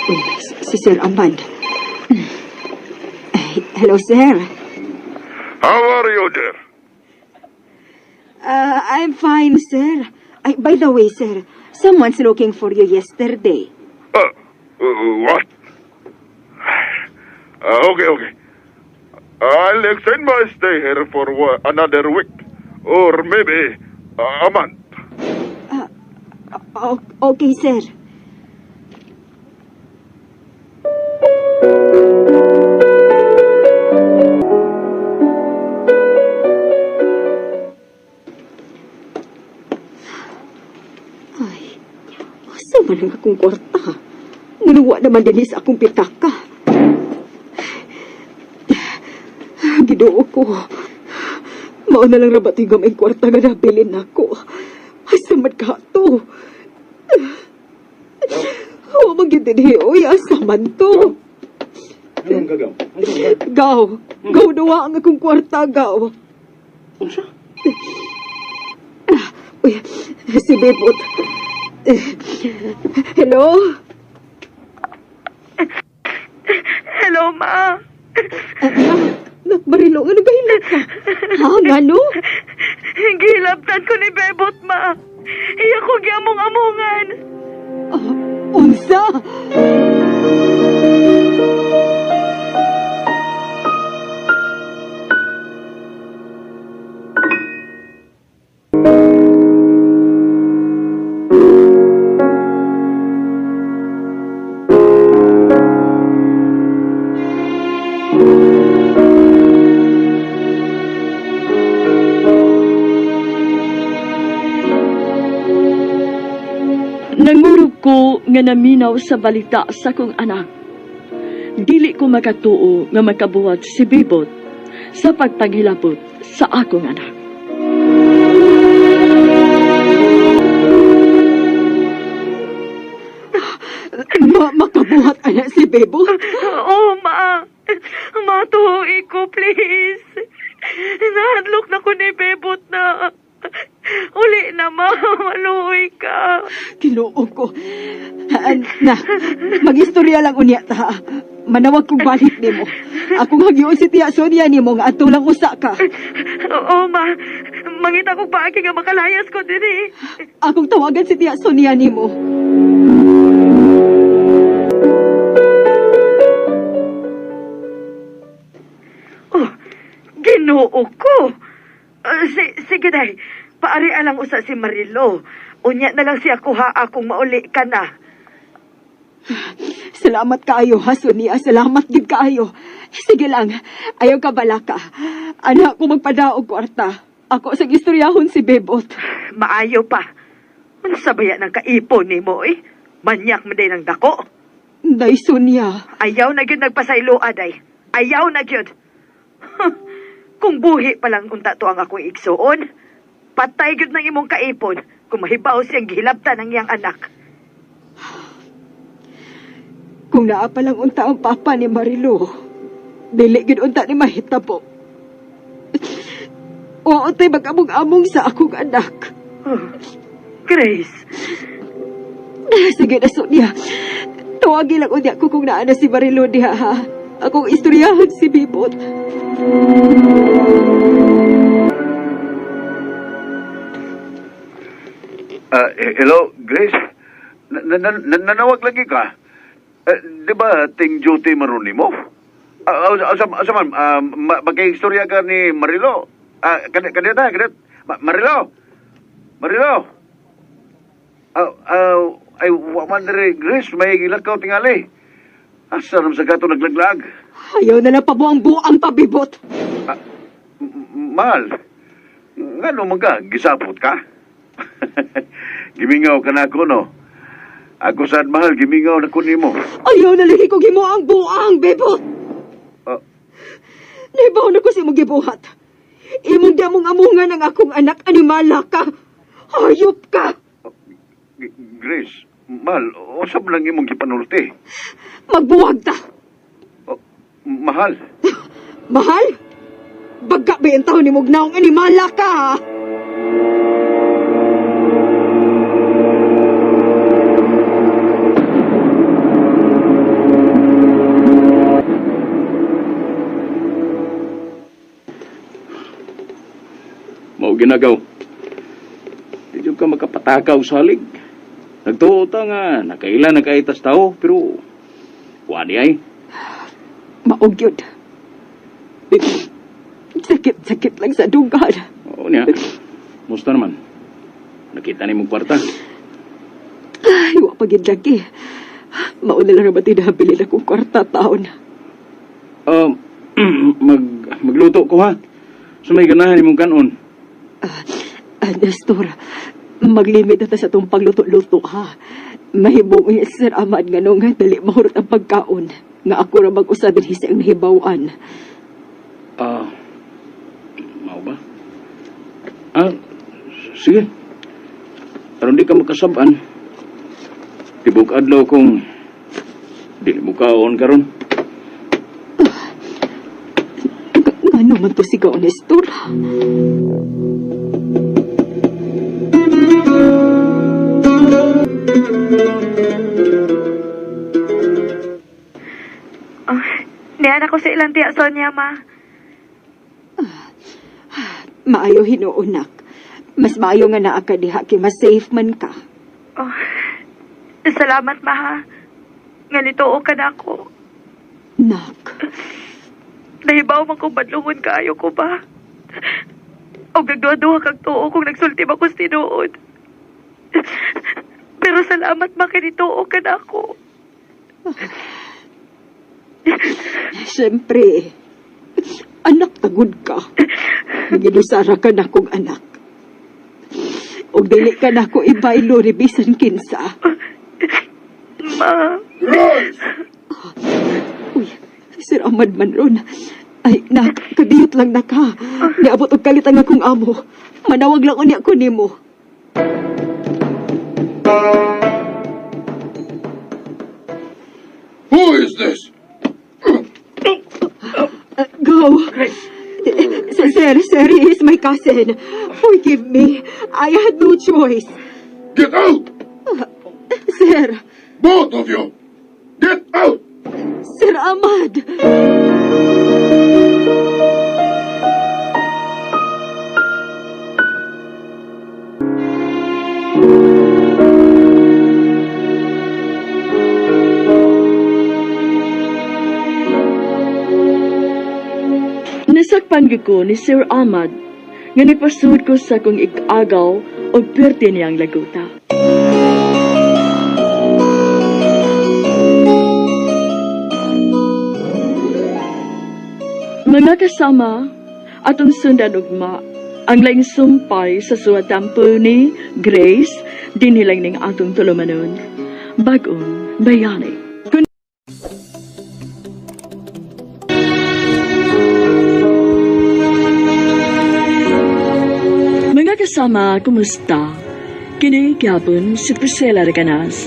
Uy, si Sir Ahmad. Ay, hello, sir. How are you there? I'm fine, sir. Ay, by the way, sir, someone's looking for you yesterday. What? Okay. I'll extend my stay here for another week. Or maybe a month. Okay, sir. Ay, asa man ang akong kwarta? Naluwa naman din sa akong pitaka. Ginoo ko. Mao na lang rabat yung gamay kwarta nga nabilin ako. Ay, samad ka to. Hawa magiging oy, asa man to. Anong gagaw? Gaw. Gaw dawa ang akong kwarta, gaw. Unsa? Uy, si Bebot. Hello? Hello, ma. Nakbarilo, nga nagahilap ka. Ha, nga no? Gilabtan ko ni Bebot, ma. Iya ko giamong-amongan. Unsa? Nangurog ko nga naminaw sa balita sa kong anak. Dili ko makatuo nga makabuhat si Bebot sa pagpaghilabot sa akong anak. Makabuhat anak si Bebot? Oo, ma. Matuhoy ko, please. Nahadlok na ko ni Bebot na. Uli na, ma. Maluoy ka. Tinuog ko. Na, mag-istorya lang unya ta. Manawag kong balik ni mo. Akong hagyoon si Tia Sonia ni mo nga ato lang usa ka. Oo, ma. Mangita ko pa nga makalayas ko din eh. Akong tawagan si Tia Sonia ni mo. Oh, Ginoo ko. Sige day. Paari alang usa si Marilo. Unya na lang siya kuha akong mauli ka na. Salamat kaayo, ha, Sonia. Salamat gid kaayo. Sige lang. Ayaw ka balaka. Anak ko magpadaog kwarta. Ako sa gistoryahon si Bebot. Maayo pa. Ano sabaya ng kaipon ni mo eh? Manyak mo din ng dako. Day, Sonia. Ayaw na yun nagpasaylo, aday. Ayaw na yun. Kung buhi pa lang unta to ang akong igsuon, patay yun ng imong kaipon kung mahibaw siyang gihilabtan ng iyang anak. Kung naa pa lang unta ang papa ni Marilo, dili gid unta ni mahitabo. Oo, tay mag-among-among sa akong anak. Oh, Grace, Sige na, Sonia. Tawagin lang unya ko kung naa na si Marilo diha, ha? Akong istoryahan si Bebot. Hello, Grace? Nanawag lagi ka? Di ba ting duty maruni mo? Asa man, magka-istorya ka ni Marilo? Kanina. Marilo? Ay, waman rin, Grace, may gilakaw tingali. Asa ram sa gato naglaglag? Ayaw na lang pabuang-buang pabibot. Mahal, nga naman ka, gisapot ka? Gimingaw ka na ako, no? Ako saan, mahal, gimingaw na ko nimo. Ayaw na lagi ko gimuang-buang, bibot. Ah. Naibaw na ko si mong gibuhat. Imong damong amungan ang akong anak, animala ka. Hayop ka. Grace, mahal, usap lang imong gipanulti. Magbuwag ta. Mahal, Mahal? Baga ba yung taon ni Mugnaong animala ka, ha? Mao ginagaw. Di ka makapatakaw sa halig. Nagtuota nga, nakailan nakaitas tao, pero wani ay. Maog yun. Sakit-sakit lang sa dugan. Oo niya. Musta naman? Nakita ni mong kwarta? Ay, wapagin lagi. Mauna lang naman tinahabilin akong kwarta taon. Magluto ko ha. Sumay ganahan ni mong kanon. Nestor, maglimit na ta sa itong pagluto-luto, ha? Mahibong niya, Sir Ahmad, nga nung dali mahurot ang pagkaon. Nga ako ra mag-usabin hisi ang nahibawan. Mau ba? Sige. Pero di ka makasaban. Tibok adlaw kung di mo kaon karon. Ano man to sigaw, Nestor? Niyan ako sa ilang tiya, Sonia, ma. Maayo hinuunak. Mas maayo nga naa ka diha, kay mas safe man ka. Oh, salamat, ma, ha. Ganito o ka na ako. Nak, Nahibaw man kong badlungon kaayo ko ba? O nagduha-duha kag tuo kung nagsulti ba ko tinuod. Pero salamat ma kinito o ka na ako. siyempre, anak tagod ka. Ginusara ka na kong anak. O dili ka na ko ibaylo ribisan kinsa. Ma. Uy, Sir Ahmad Manron. Ay, nak, kadiyot lang na ka. Niabot og kalit ang akong amo. Manawag lang unya ko nimo. Who is this? Go. Sir, he is my cousin. Forgive me. I had no choice. Get out! Sir, Both of you! Get out! Sir Ahmad. Nasakpan ko ni Sir Ahmad nga nipasud ko sa kong ikagaw o pwerte niyang laguta. Mga kasama, atong sundan ugma ang laing sumpay sa suwatampo ni Grace dinilang ning atong tulumanon. Bagong bayani. Mga kasama, kumusta? Kini gyapon si Priscilla Reganas.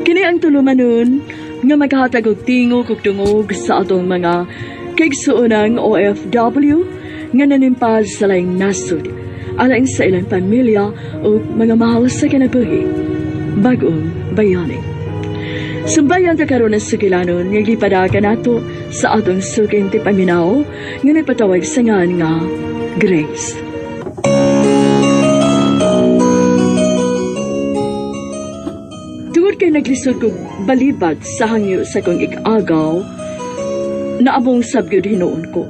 Kini ang tulumanon nga maghatag og tingog ug tungog sa atong mga kaigsuonang OFW nga nanimpad sa laing nasod, alaing sa ilang pamilya o mga mahal sa kinabuhi. Bagong bayani. Sumbayan ta karon ang sukilanon nga gipadaka nato sa atong suking ti paminaw nga nagpatawag sa ngan nga Grace. Tungod kay naglisod ko balibad sa hangyo sa kong ikagaw, naabong sabgyod hinuon ko.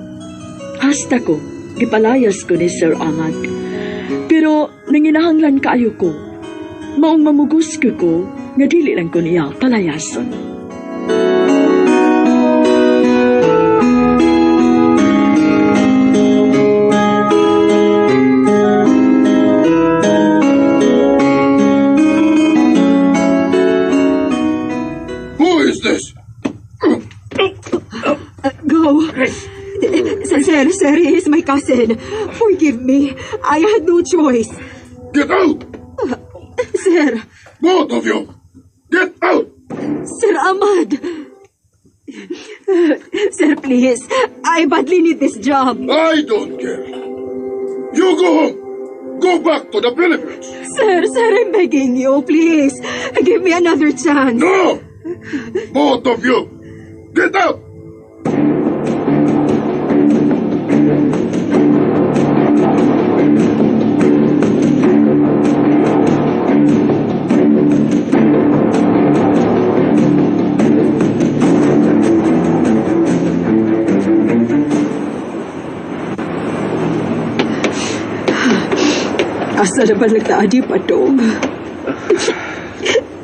Hasta ko, gipalayas ko ni Sir Ahmad. Pero nanginahanglan kaayo ko, maong mamugos ko nga dili lang ko niya palayason. Sir, he is my cousin. Forgive me. I had no choice. Get out! Sir, Both of you! Get out! Sir Ahmad. Sir, please. I badly need this job. I don't care. You go home. Go back to the Philippines. Sir, I'm begging you. Please. Give me another chance. No! Both of you! Get out! Asa na ba nagtaadi pa dong?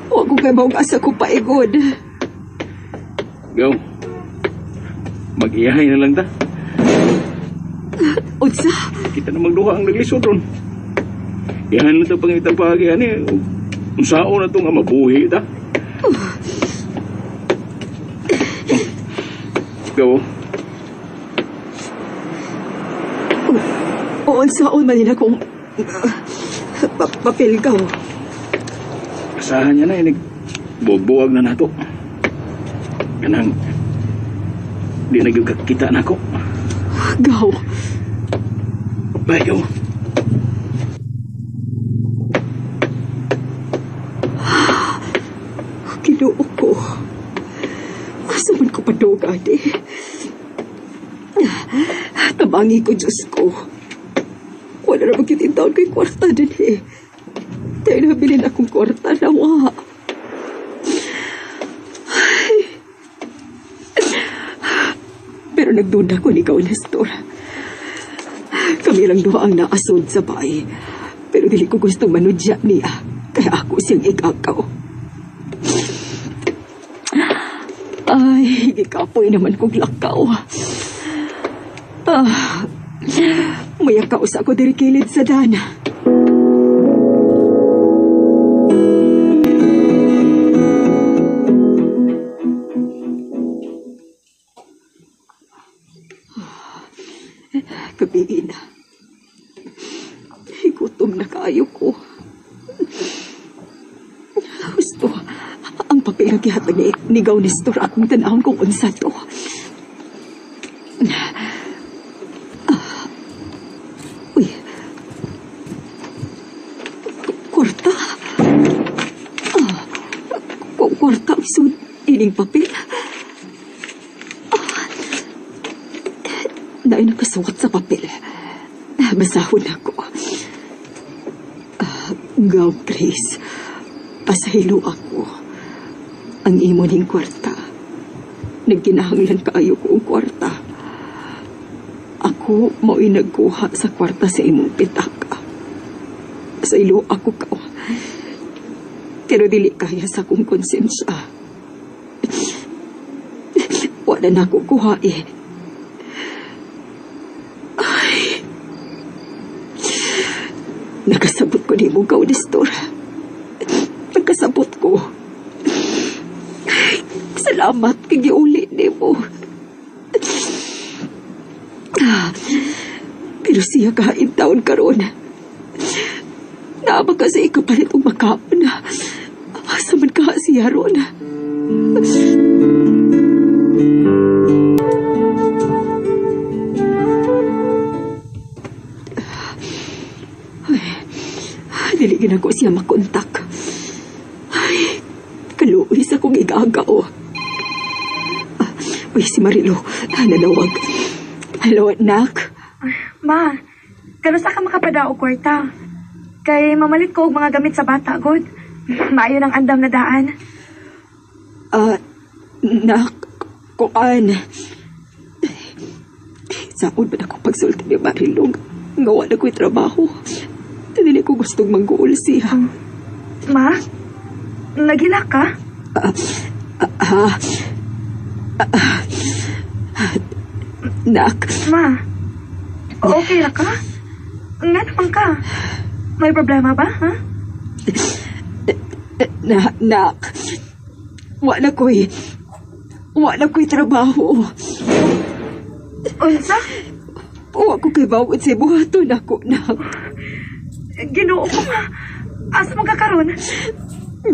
Huwag ko kayo maong asa ko paigod. Gaw. Mag-iyahay na lang ta. Unsa? Kita na magduha ang naglisod ron. Iyahan na ito pangitang pahagihan eh. Kung saan na ito nga mabuhi ta. Gaw. O unsaon man nila kung papel ka. Asahan niya na inig. Buwag na nato. Ganang di nagkakita na ako. Gaw. Bye, gaw. Kinuo ko. Asa man ko padugad eh. Tabangi ko, Diyos ko. Wala na magkitintaon ko'y kwarta din eh. Dahil nabilin akong kwarta na wa. Pero nagduda ko ni ikaw, Nestor. Kami lang duha ang naasod sa bahay. Pero dili ko gusto manudya niya. Kaya ako siyang igagaw. Ay, gikapoy naman kong lakaw. Maya kausa ko diri kilid sa dana. Gabi na. Gutom na kayo ko. Gusto, ang papel na gihatag ni Gaw Nestor akong tanahon kung unsa to. Uy. Kwarta. Kwarta. Isod, ining papel. Dahil nakasukat sa papel. Basahon ako. Gaw, Grace. Pasahilo ako. Ang imo ning kwarta. Nagkinahanglan kaayo ko ang kwarta. Ako mao'y nagkuha sa kwarta sa imong pitaka. Sa ilo ako ka. Pero dili kaya sa kong konsensya. Wala na ako kuha eh. Ay. Nakasabot ko ni mo, Gaw Nestor. Nakasabot ko. Salamat kay giuli ni mo. Pero siya kahain taon karon. Naaba kasi ikapalit ang makaon na. Asa man ka siya ron. Diligin ako siya makontak. Ay, kaluis akong igagaw. Uy, si Marilo, nanawag. Hello, anak. Ma, kanusa ka makapadao kwarta? Kay mamalit ko og mga gamit sa bata, God. Maayo ng andam na daan. Nak, kuan. Saon ba na akong pagsulti ni Marilo? Ngawa na ko'y trabaho. Dili ko gustong mangguol siya. Ma, nagila ka? Nak. Ma, okay na ka? Nga naman ka. May problema ba, ha? Nak. Wala ko'y trabaho. Unsa? Wa ko kay bawat si buhaton ako, nak. Ginoo ko nga. Asa mo kakaroon?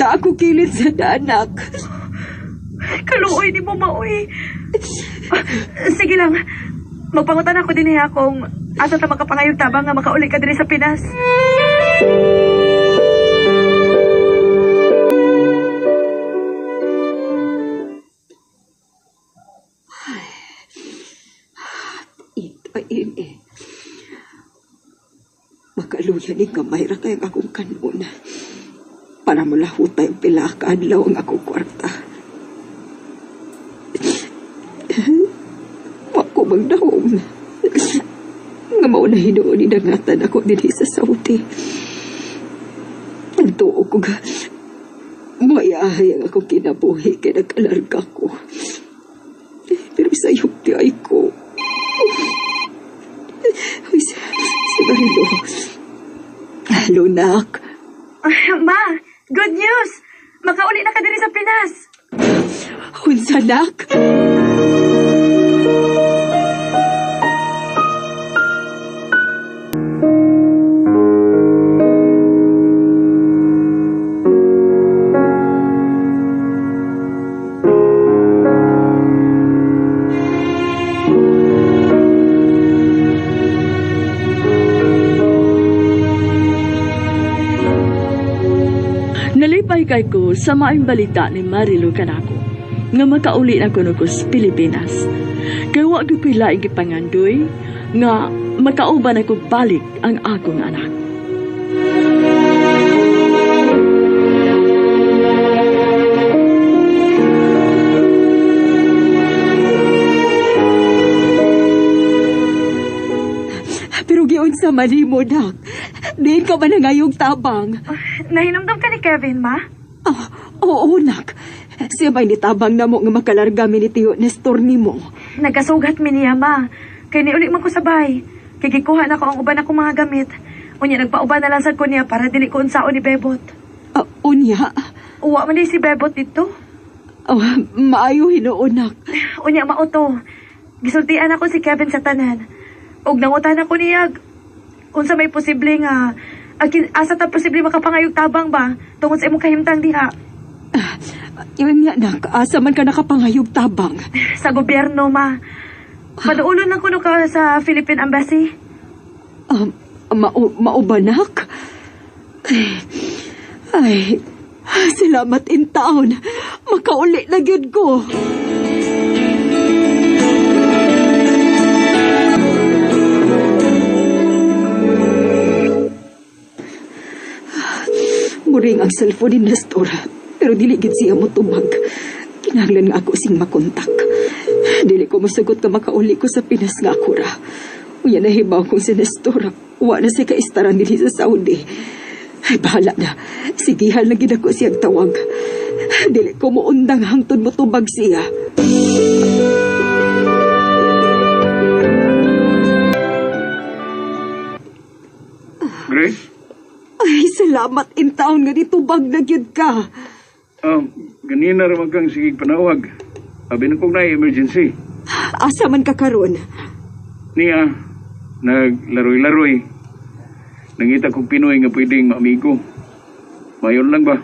Da ako kilit sa danak. Kaluoy ni mo maoy. Sige lang. Magpangutan ako din niya kung asa ta makapangayog tabang nga makauli ka diri sa Pinas. Ini. Makaluya ni kamay ra kay akong kanuna. Para mo lahutay ang pila ka adlaw ang akong kwarta. Wa ko magdahom. Nga mao na hinuon ni dangatan ako dinhi sa Saudi. Ang tuo ko ga mayahay ang akong kinabuhi kay nagkalarga ko. Pero sa yukti ay ko. Uy, si Marilo. Hello, nak. Ma, good news! Makauli na ka diri sa Pinas. Unsa, nak? Nalipay kay ko sa maayong balita ni Marilo kanako nga makauli na kuno ko sa Pilipinas. Kaya wa gyud ko'y laing gipangandoy nga makauban ako balik ang akong anak. Pero giyon sa mali mo, nak. Diin ka ba na ngayong tabang? Nahinumdum ka ni Kevin, ma? Ah, oo, nak. Siya ba'y nitabang na mo nga makalarga mi ni Tiyo Nestor ni mo? Nagasugat mi niya, ma. Kaya niuli man ko sabay. Kaya gikuha na ko ang uban akong mga gamit. Unya, nagpauban na lang sad ko niya para dili ko unsaon ni Bebot. Unya? Uwa man din si Bebot dito. Maayo hinuon, nak. Unya, mauto. Gisultian ako si Kevin sa tanan. Og nangutan ako niya, unsa may posible nga, asa ta posible makapangayog tabang ba, tungod sa imong kahimtang diha. Yun nga, nak. Asa man ka nakapangayog tabang? Sa gobyerno, ma. Maduulon lang kuno ka sa Philippine Embassy. Maubanak? Ay, salamat in taon. Makauli na gyud ko. Muring ang cellphone ni Nestor, pero dili gid siya mo tumag. Kinahanglan nga ako sing makontak. Dili ko masagot ka makauli ko sa Pinas nga akura. Unya nahibaw kong si Nestor, wa na siya kaistaran din sa Saudi. Ay, bahala na. Sigihan na gid ako siyang tawag. Dili ko muundang hangtod mo tubag siya. Grace? Ay, salamat in taon nga ditubag na gyud ka. Ganina raman kang sigig panawag. Abi na kong na-emergency. Asa man ka karon? Niya, naglaroy-laroy. Nangita kong Pinoy nga pwedeng maamigo. Mayon lang ba?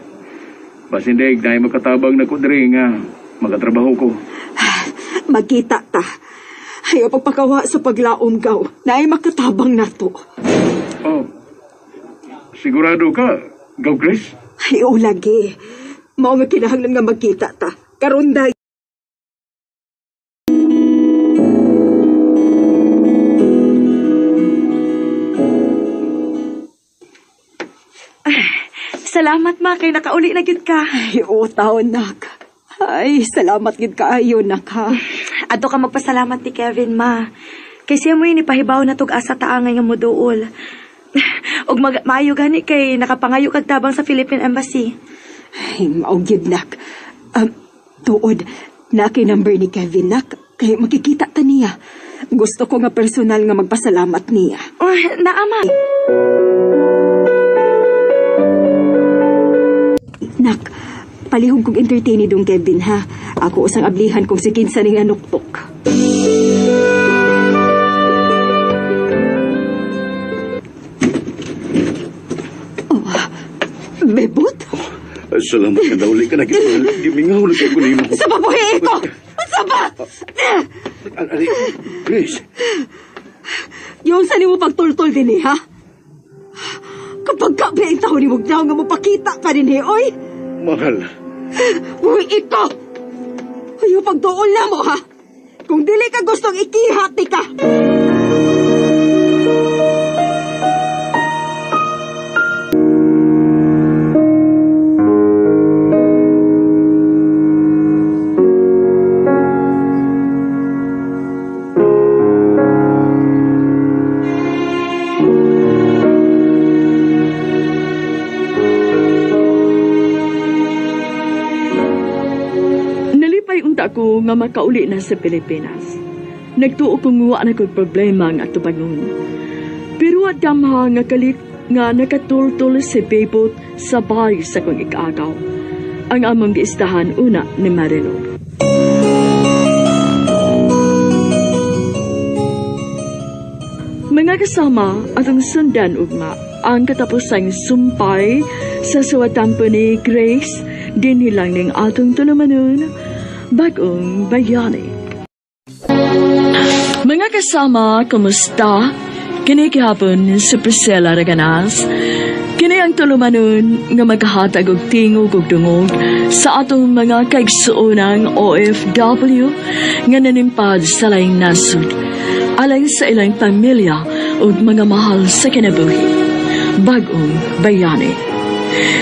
Basindig na makatabang na ko diri nga magatrabaho ko. Magkita ta. Ayaw pagpakawa sa paglaom gaw. Na ay makatabang na to. Oh, sigurado ka, Gaw Grace? Ay, o lagi. Mao nga kinahanglan nga magkita ta. Karon day. Salamat, ma, kay nakauli na gid ka. Ay, o taon, nak. Ay, salamat gid kaayo, nak, ha. Ato ka magpasalamat ni Kevin, ma. Kay siya mo yun ipahibaw na tug asa taangay nga moduol. Og maayo gani kay nakapangayo kag tabang sa Philippine Embassy. Ay, maugid, nak. Tuod, na kay number ni Kevin, nak. Kay makikita ta niya. Gusto ko nga personal nga magpasalamat niya. Naama. Nak, palihog kong entertain dong Kevin, ha. Ako usang ablihan kung si kinsa ning nanuktok. Salamat ka daw. Ka na gimingaw na kayo kunin mo. Sa mabuhi ko! Sa ba? Grace. Yung saan mo pagtultol din ha? Kapag kabe ang tao ni Mugdaw nga mo pakita ka din oy! Mahal. Uy, ito! Yung pagdoon na mo ha? Kung dili ka gustong ikihati ka! Ako nga makauli na sa Pilipinas. Nagtuo kong wa na kong problema nga tubangon. Pero at damha nga kalit nga nakatultol si Bebot sa bahay sa kong ikagaw. Ang among giistahan una ni Marilo. Mga kasama atong sundan ugma ang katapusang sumpay sa suwatampo ni Grace din nilang ning atong tulumanon Bagong Bayani. Mga kasama, kumusta? Kini gihapon si Priscilla Raganas. Kini ang tulumanon nga maghahatag og tingog ug dungog sa atong mga kaigsuonang OFW nga nanimpad sa laing nasud alay sa ilang pamilya ug mga mahal sa kinabuhi. Bagong Bayani.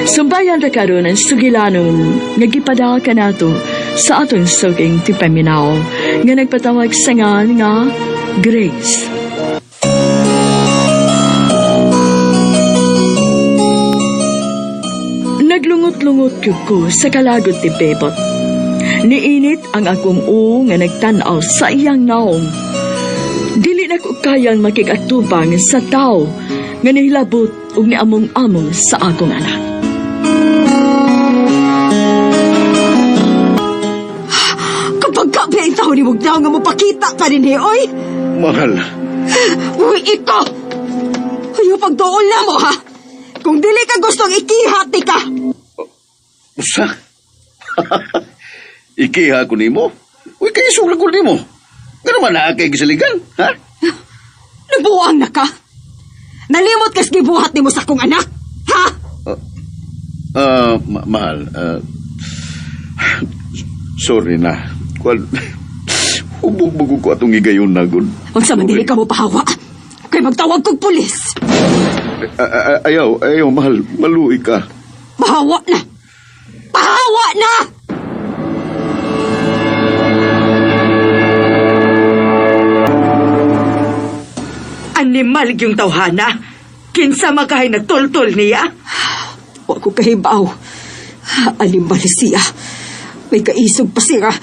Sumbayan ra karon ang sugilanon nga gipadala kanato sa atong suging tipaminaw nga nagpatawag sa nga Grace. Naglungot-lungot ko sa kalagod ti Bebot. Niinit ang akong nga nagtanaw sa iyang naong. Dili na ko kayang makigatubang sa tao nga nihilabot ug niamong-among sa akong anak. Pagkabi ang tao ni Mugdaw nga mo pakita ka din oy! Mahal. Uy, ito! Yung pagdoon na mo ha? Kung dili ka gustong ikihati ka! Usa? Ikiha ko nimo? Uy, kayo sura ko nimo. Nga naman na kay gisaligan, ha? Nabuang na ka? Nalimot kas gibuhat ni mo sa akong anak, ha? Mahal, sorry na. Hubog-bugog ko atong igayon na, good. Huwag sa mandili ka mo pahawa. Kaya magtawag kong pulis. Ayaw, mahal. Maluhi ka. Pahawa na! Pahawa na! Animal yung tawhana. Kinsa makahay nagtultol niya? Huwag ko kahibaw. Animal siya. May kaisog pa siya.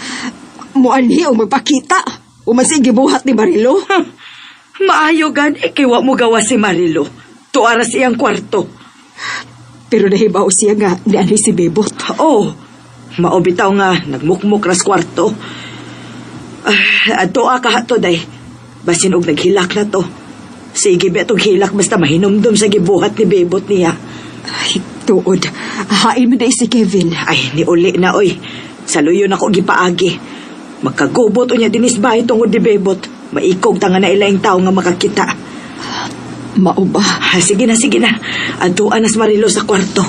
Muanhi o magpakita. Umasing gibuhat ni Marilo. Maayo gani kiwa mo gawa si Marilo. Tuara siyang kwarto. Pero nahibaw siya nga ni ani si Bebot. Oh, maobitaw nga nagmukmuk ras kwarto. Ato ka hato day. Basin og naghilak na to. Sige betong hilak basta mahinumdum sa gibuhat ni Bebot niya. Ay, tuod. Hain mo na si Kevin. Ay, niuli na oy. Saluyon ako gipaagi. Magkagubot o niya dinis bahay tungod di Bebot. Maikog tanga na ilaing tao nga makakita. Mauba. Sige na. Aduan na si Marilo sa kwarto.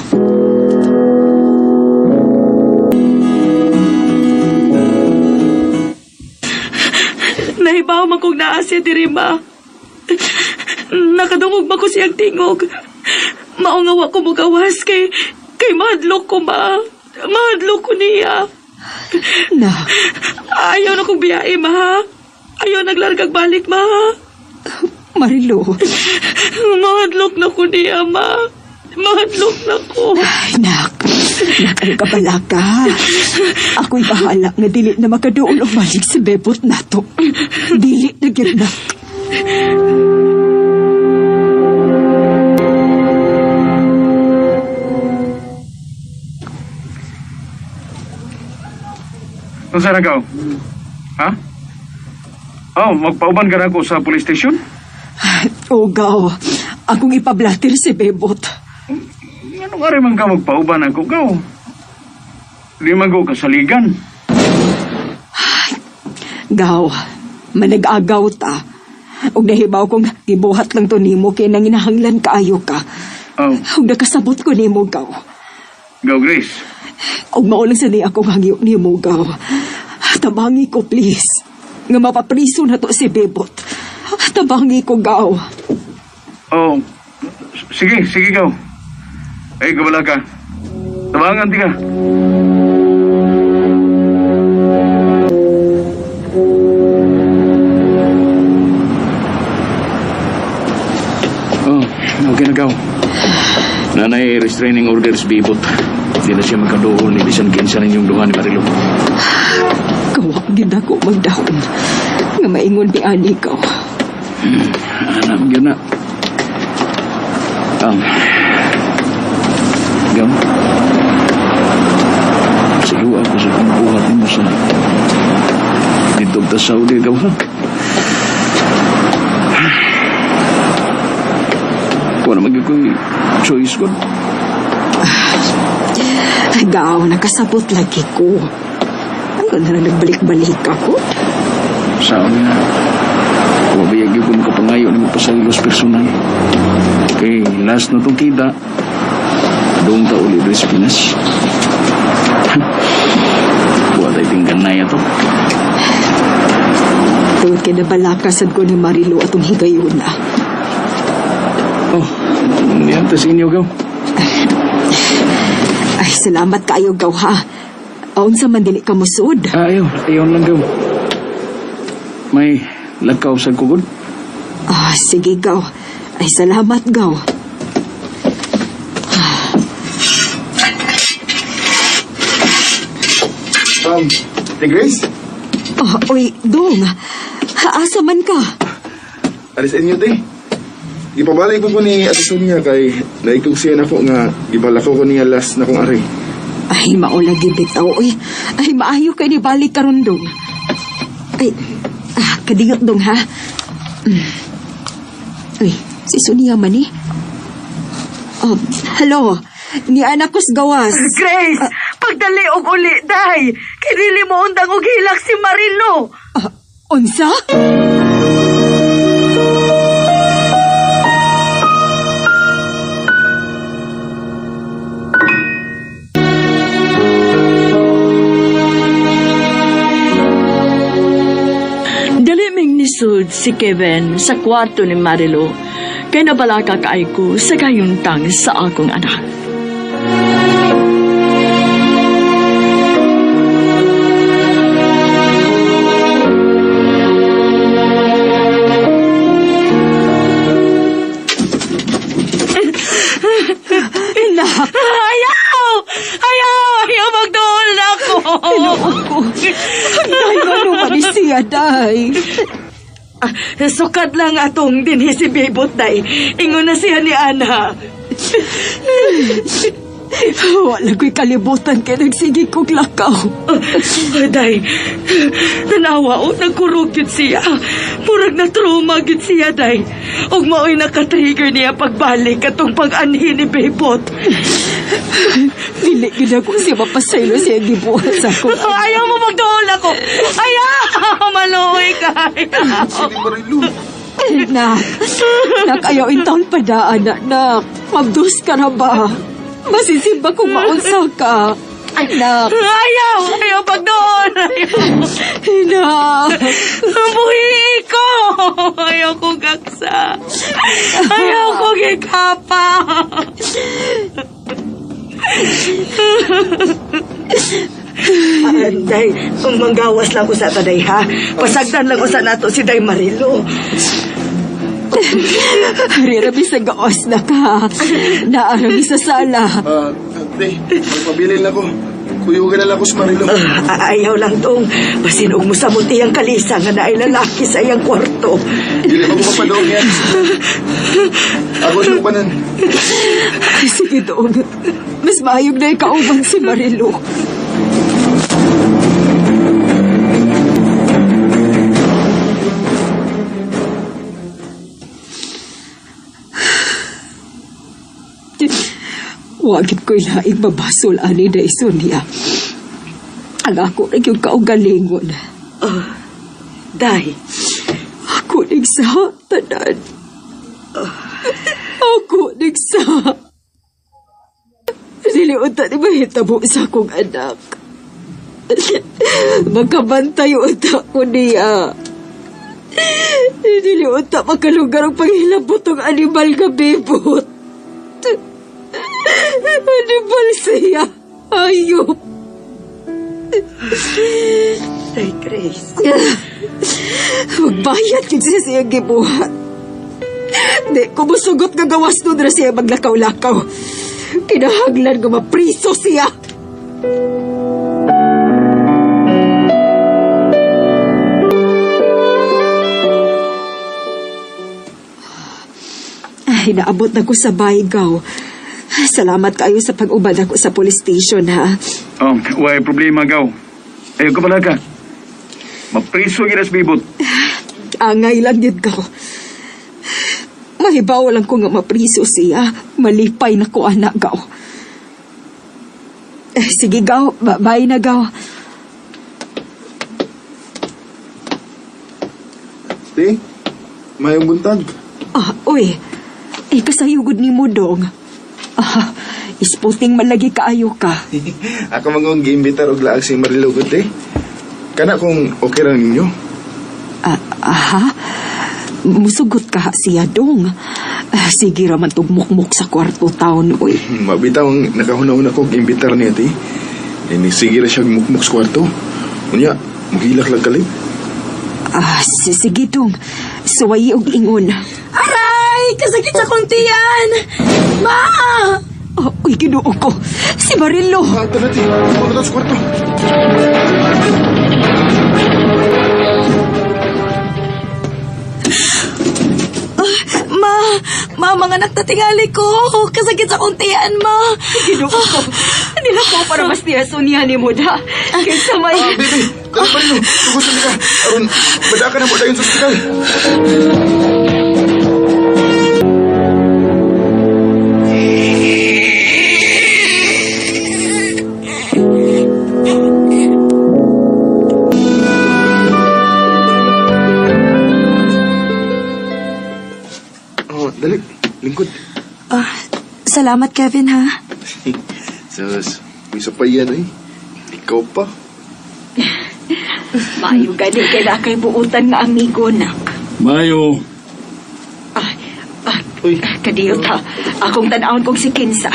Nahibaw man kong naasya diri ma. Nakadungog ba ko siyang tingog. Maungawa ko mugawas kay mahadlok ko ma. Mahadlok ko niya. Na. Ayaw na kong biyahe, ma. Ayaw naglargag balik, ma. Marilo. Mahadlok na ko niya, ma. Mahadlok na ko. Ay, nak. Nakagabala ka. Ako'y bahala nga dili na makaduol o balik si Bebot na to. Dili na gina. Saan na ka? Ha? Magpauban ka na ako sa police station? O, gaw. Akong ipablatil si Bebot. Ano nga rin man ka magpauban ako, gaw? di man ko kasaligan. Gaw, manag-agaw ta. Og nahibaw kong gibuhat lang to nimo kay nanginahanglan kaayo ka. Oh, Og nakasabot ko nimo, Gaw. Gaw Grace. Og maulang sa niya akong hangyo nimo, Gaw. Tabangi ko, please. Nga mapapriso na to si Bebot. Tabangi ko, Gaw. Oh, sige Gaw. Ay, gabala ka. Tabangan ti ka. Oh, okay na Gaw. Nanay restraining orders Bebot. Hindi na siya magkadool ni bisan kinsa ninyong duha ni Marilo. Kawak gid ako magdahon. Nga maingon ni ani, Gaw. Anak gyud na. Gaw. Silu ako sa pangbuhat mo sa dito ta Saudi, Gaw, ha? Kung na magiging choice ko. Gaw, nakasabot lagi ko. Ano na nagbalik-balik ako? Sabi na, wabiyagi ko makapangayo ni mo pa sa ilos personal. Okay, last na itong kita, doon ta ulit rin sa Pinas. Buwan tayo tinggan na ito. Tungkol kinabalakasan ko ni Marilo atong higayon na. Oh, yan ta sa inyo, Gaw. Ay, salamat kaayo, Gaw, ha. Aun sa mandili ka musod. Ayaw lang, Gaw. May lagkaw sa kugod. Sige, Gaw. Ay, salamat, Gaw. Ate Grace? Uy, Dong. Asa man ka? Alis inyo, te. Ipabalik ko ni Ate Sonia kay naitugsiyan ako nga gibalako ko niya last na kong ari. Ay, maulagi bitaw. Uy, ay, maayo kay ni balik karon, Dong. Ay, kadingot, Dong, ha? Uy, si Sonia man, eh. Hello. Ni anak ko's gawas. Grace, pagdali og uli, day. Kinili mo undang og hilak si Marilo. Unsa? Daliming nisud si Kevin sa kwarto ni Marilo kay nabalaka kaay ko sa gayuntang sa akong anak. Ayaw magdoon na ako. Day, ano man siya, Day? Sukad lang atong dinhi si Bebot, day. Ingon na siya ni Ana. Wala ko'y kalibutan kaya nagsige kong lakaw. Day, tanawa o nagkurog yun siya. Murag na trauma yun siya, day. Og mao'y nakatrigger niya pagbalik atong pag-anhi ni Bebot. Dili yun ako siya mapasaylo siya gibuhat sa ako. Ayaw mo magdoon ako. Ayaw! Maluoy ka. Nakayaw in taon pa daan, nak. Mabdus ka na ba? Masisimba kung maunsa ka. Nak. Ayaw pagdoon. Nak. Buhi ko. Ayaw ko gaksa. Ayaw ko gikapa. Day, manggawas lang usa ta, day, ha? Pasagdan lang usa nato si Day Marilo. Harirabi sa gaos na ka. Naarami sa sala. Te, magpabilin na ko. Kuyugan na lang ko sa Marilo. Ayaw lang tong pasinog mo sa muti ang kalisa nga naay lalaki sa iyang kwarto. Dili mo mapadoong yan. Ako sa upanan. Sige, Dong. Mas mahayog na ikauban si Marilo. Wagit ko'y laing babasol ani da Sonia. Ang ako na yung kaugalingon. Day, Ako nagsa, tanan. Ako nagsa. Niliunta ni mahitabo sa akong anak. Magkabantay unta ko niya. Niliunta makalugar ang panghilabot ng animal nga bibot. Animal siya. Ayop. Day Grace. Magbayad yun siya gibuhat. Di ko musugot nga gawas nun na siya maglakaw-lakaw. Kinahanglan nga mapriso siya. Ay, naabot na ko sa Baygaw. Salamat kayo sa pag-ubad ako sa police station, ha? Oh, why problema, Gaw. Ayaw ka pala ka. Mapriso ginas bibot. Angay lang yun ko. Mahibaw lang ko nga mapriso siya. Malipay na ko, anak, Gaw. Sige, Gaw. Bye na, Gaw. Te, mayong buntag. Uy. Kasayugod ni mo, dong. Isputing malagi kaayo ka. Ako mangong giimbitar og laag si Marilo gud te. Kana kung okay ra ninyo. Musugot ka siya, dong. Sige raman tugmukmuk sa kwarto taon, uy. Mabitaw ang nakahuna-una ko giimbitar niya te. Ini sige ra siya mukmuk sa kwarto. Unya, magilak lang kalit. Sige, dong. Suwayi og ingon. Aray! Kasakit sa kong tiyan! Ma! Uy, ginuo ko. Si Marilo. Ito na te, tumagod sa kwarto. Ma, mga nagtatingali ko. Kasakit sa kong tiyan, ma. Ginuo ko. Nila ko para mas tiyaso niya ni mo da. Kaysa may... Baby, dali pa rin. Tugusan ka. Aron, bada ka na mo dayon sa ospital. Dali, lingkod. Salamat, Kevin, ha? Sus, may sapayan eh. Ikaw pa. Mayo gani kaya kay buutan nga amigo, nak. Mayo. Uy. Kadiyo ta. Akong tanawon kong si Kinsa.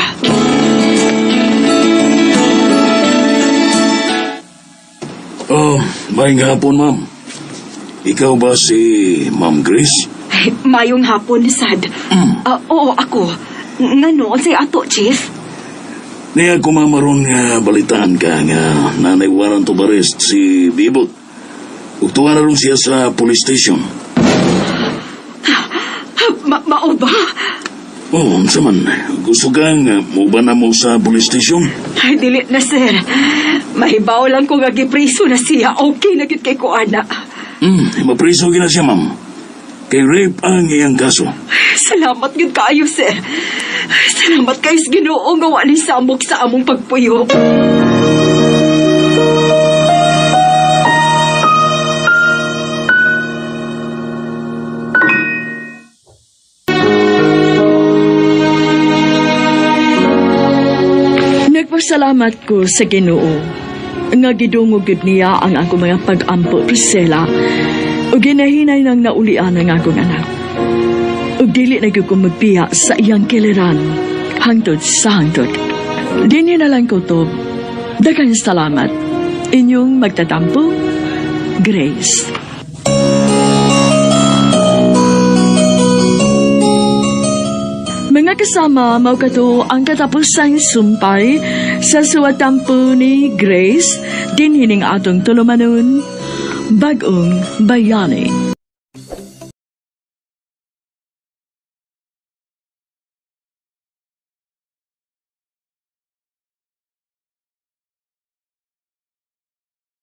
Oh, maayong hapon, ma'am. Ikaw ba si Ma'am Grace? Mayong hapon, sad. Oo, ako. Ngano, say ato, Chief? Niya kumamaron nga balitaan ka nga nanay warrant of arrest si Bibot. Ugtuwa na rin siya sa police station. Mao ba? Oo, unsa man. Gusto kang muba na mo sa police station? Ay, dili na, sir. Mahibaw lang ko nga gipriso na siya. Okay na gid kay ko, ana. Mapriso gina siya, ma'am. Kay rape ang iyang kaso. Salamat gid kaayo, sir. Salamat kayo sa Ginoo nga wali samok sa among pagpuyo. Nagpasalamat ko sa Ginoo nga gidungog gid niya ang ako mga pag-ampo, Priscilla, o ginahinay ng naulian ang akong anak. O dili na gyud ko magpiya sa iyang kiliran hangtod sa hangtod. Dinhi na lang ko to. Daghang salamat. Inyong magtatampo, Grace. Mga kasama, mao kato ang katapusang sumpay sa suwatampo ni Grace din hining atong tulumanon, Bagong Bayani.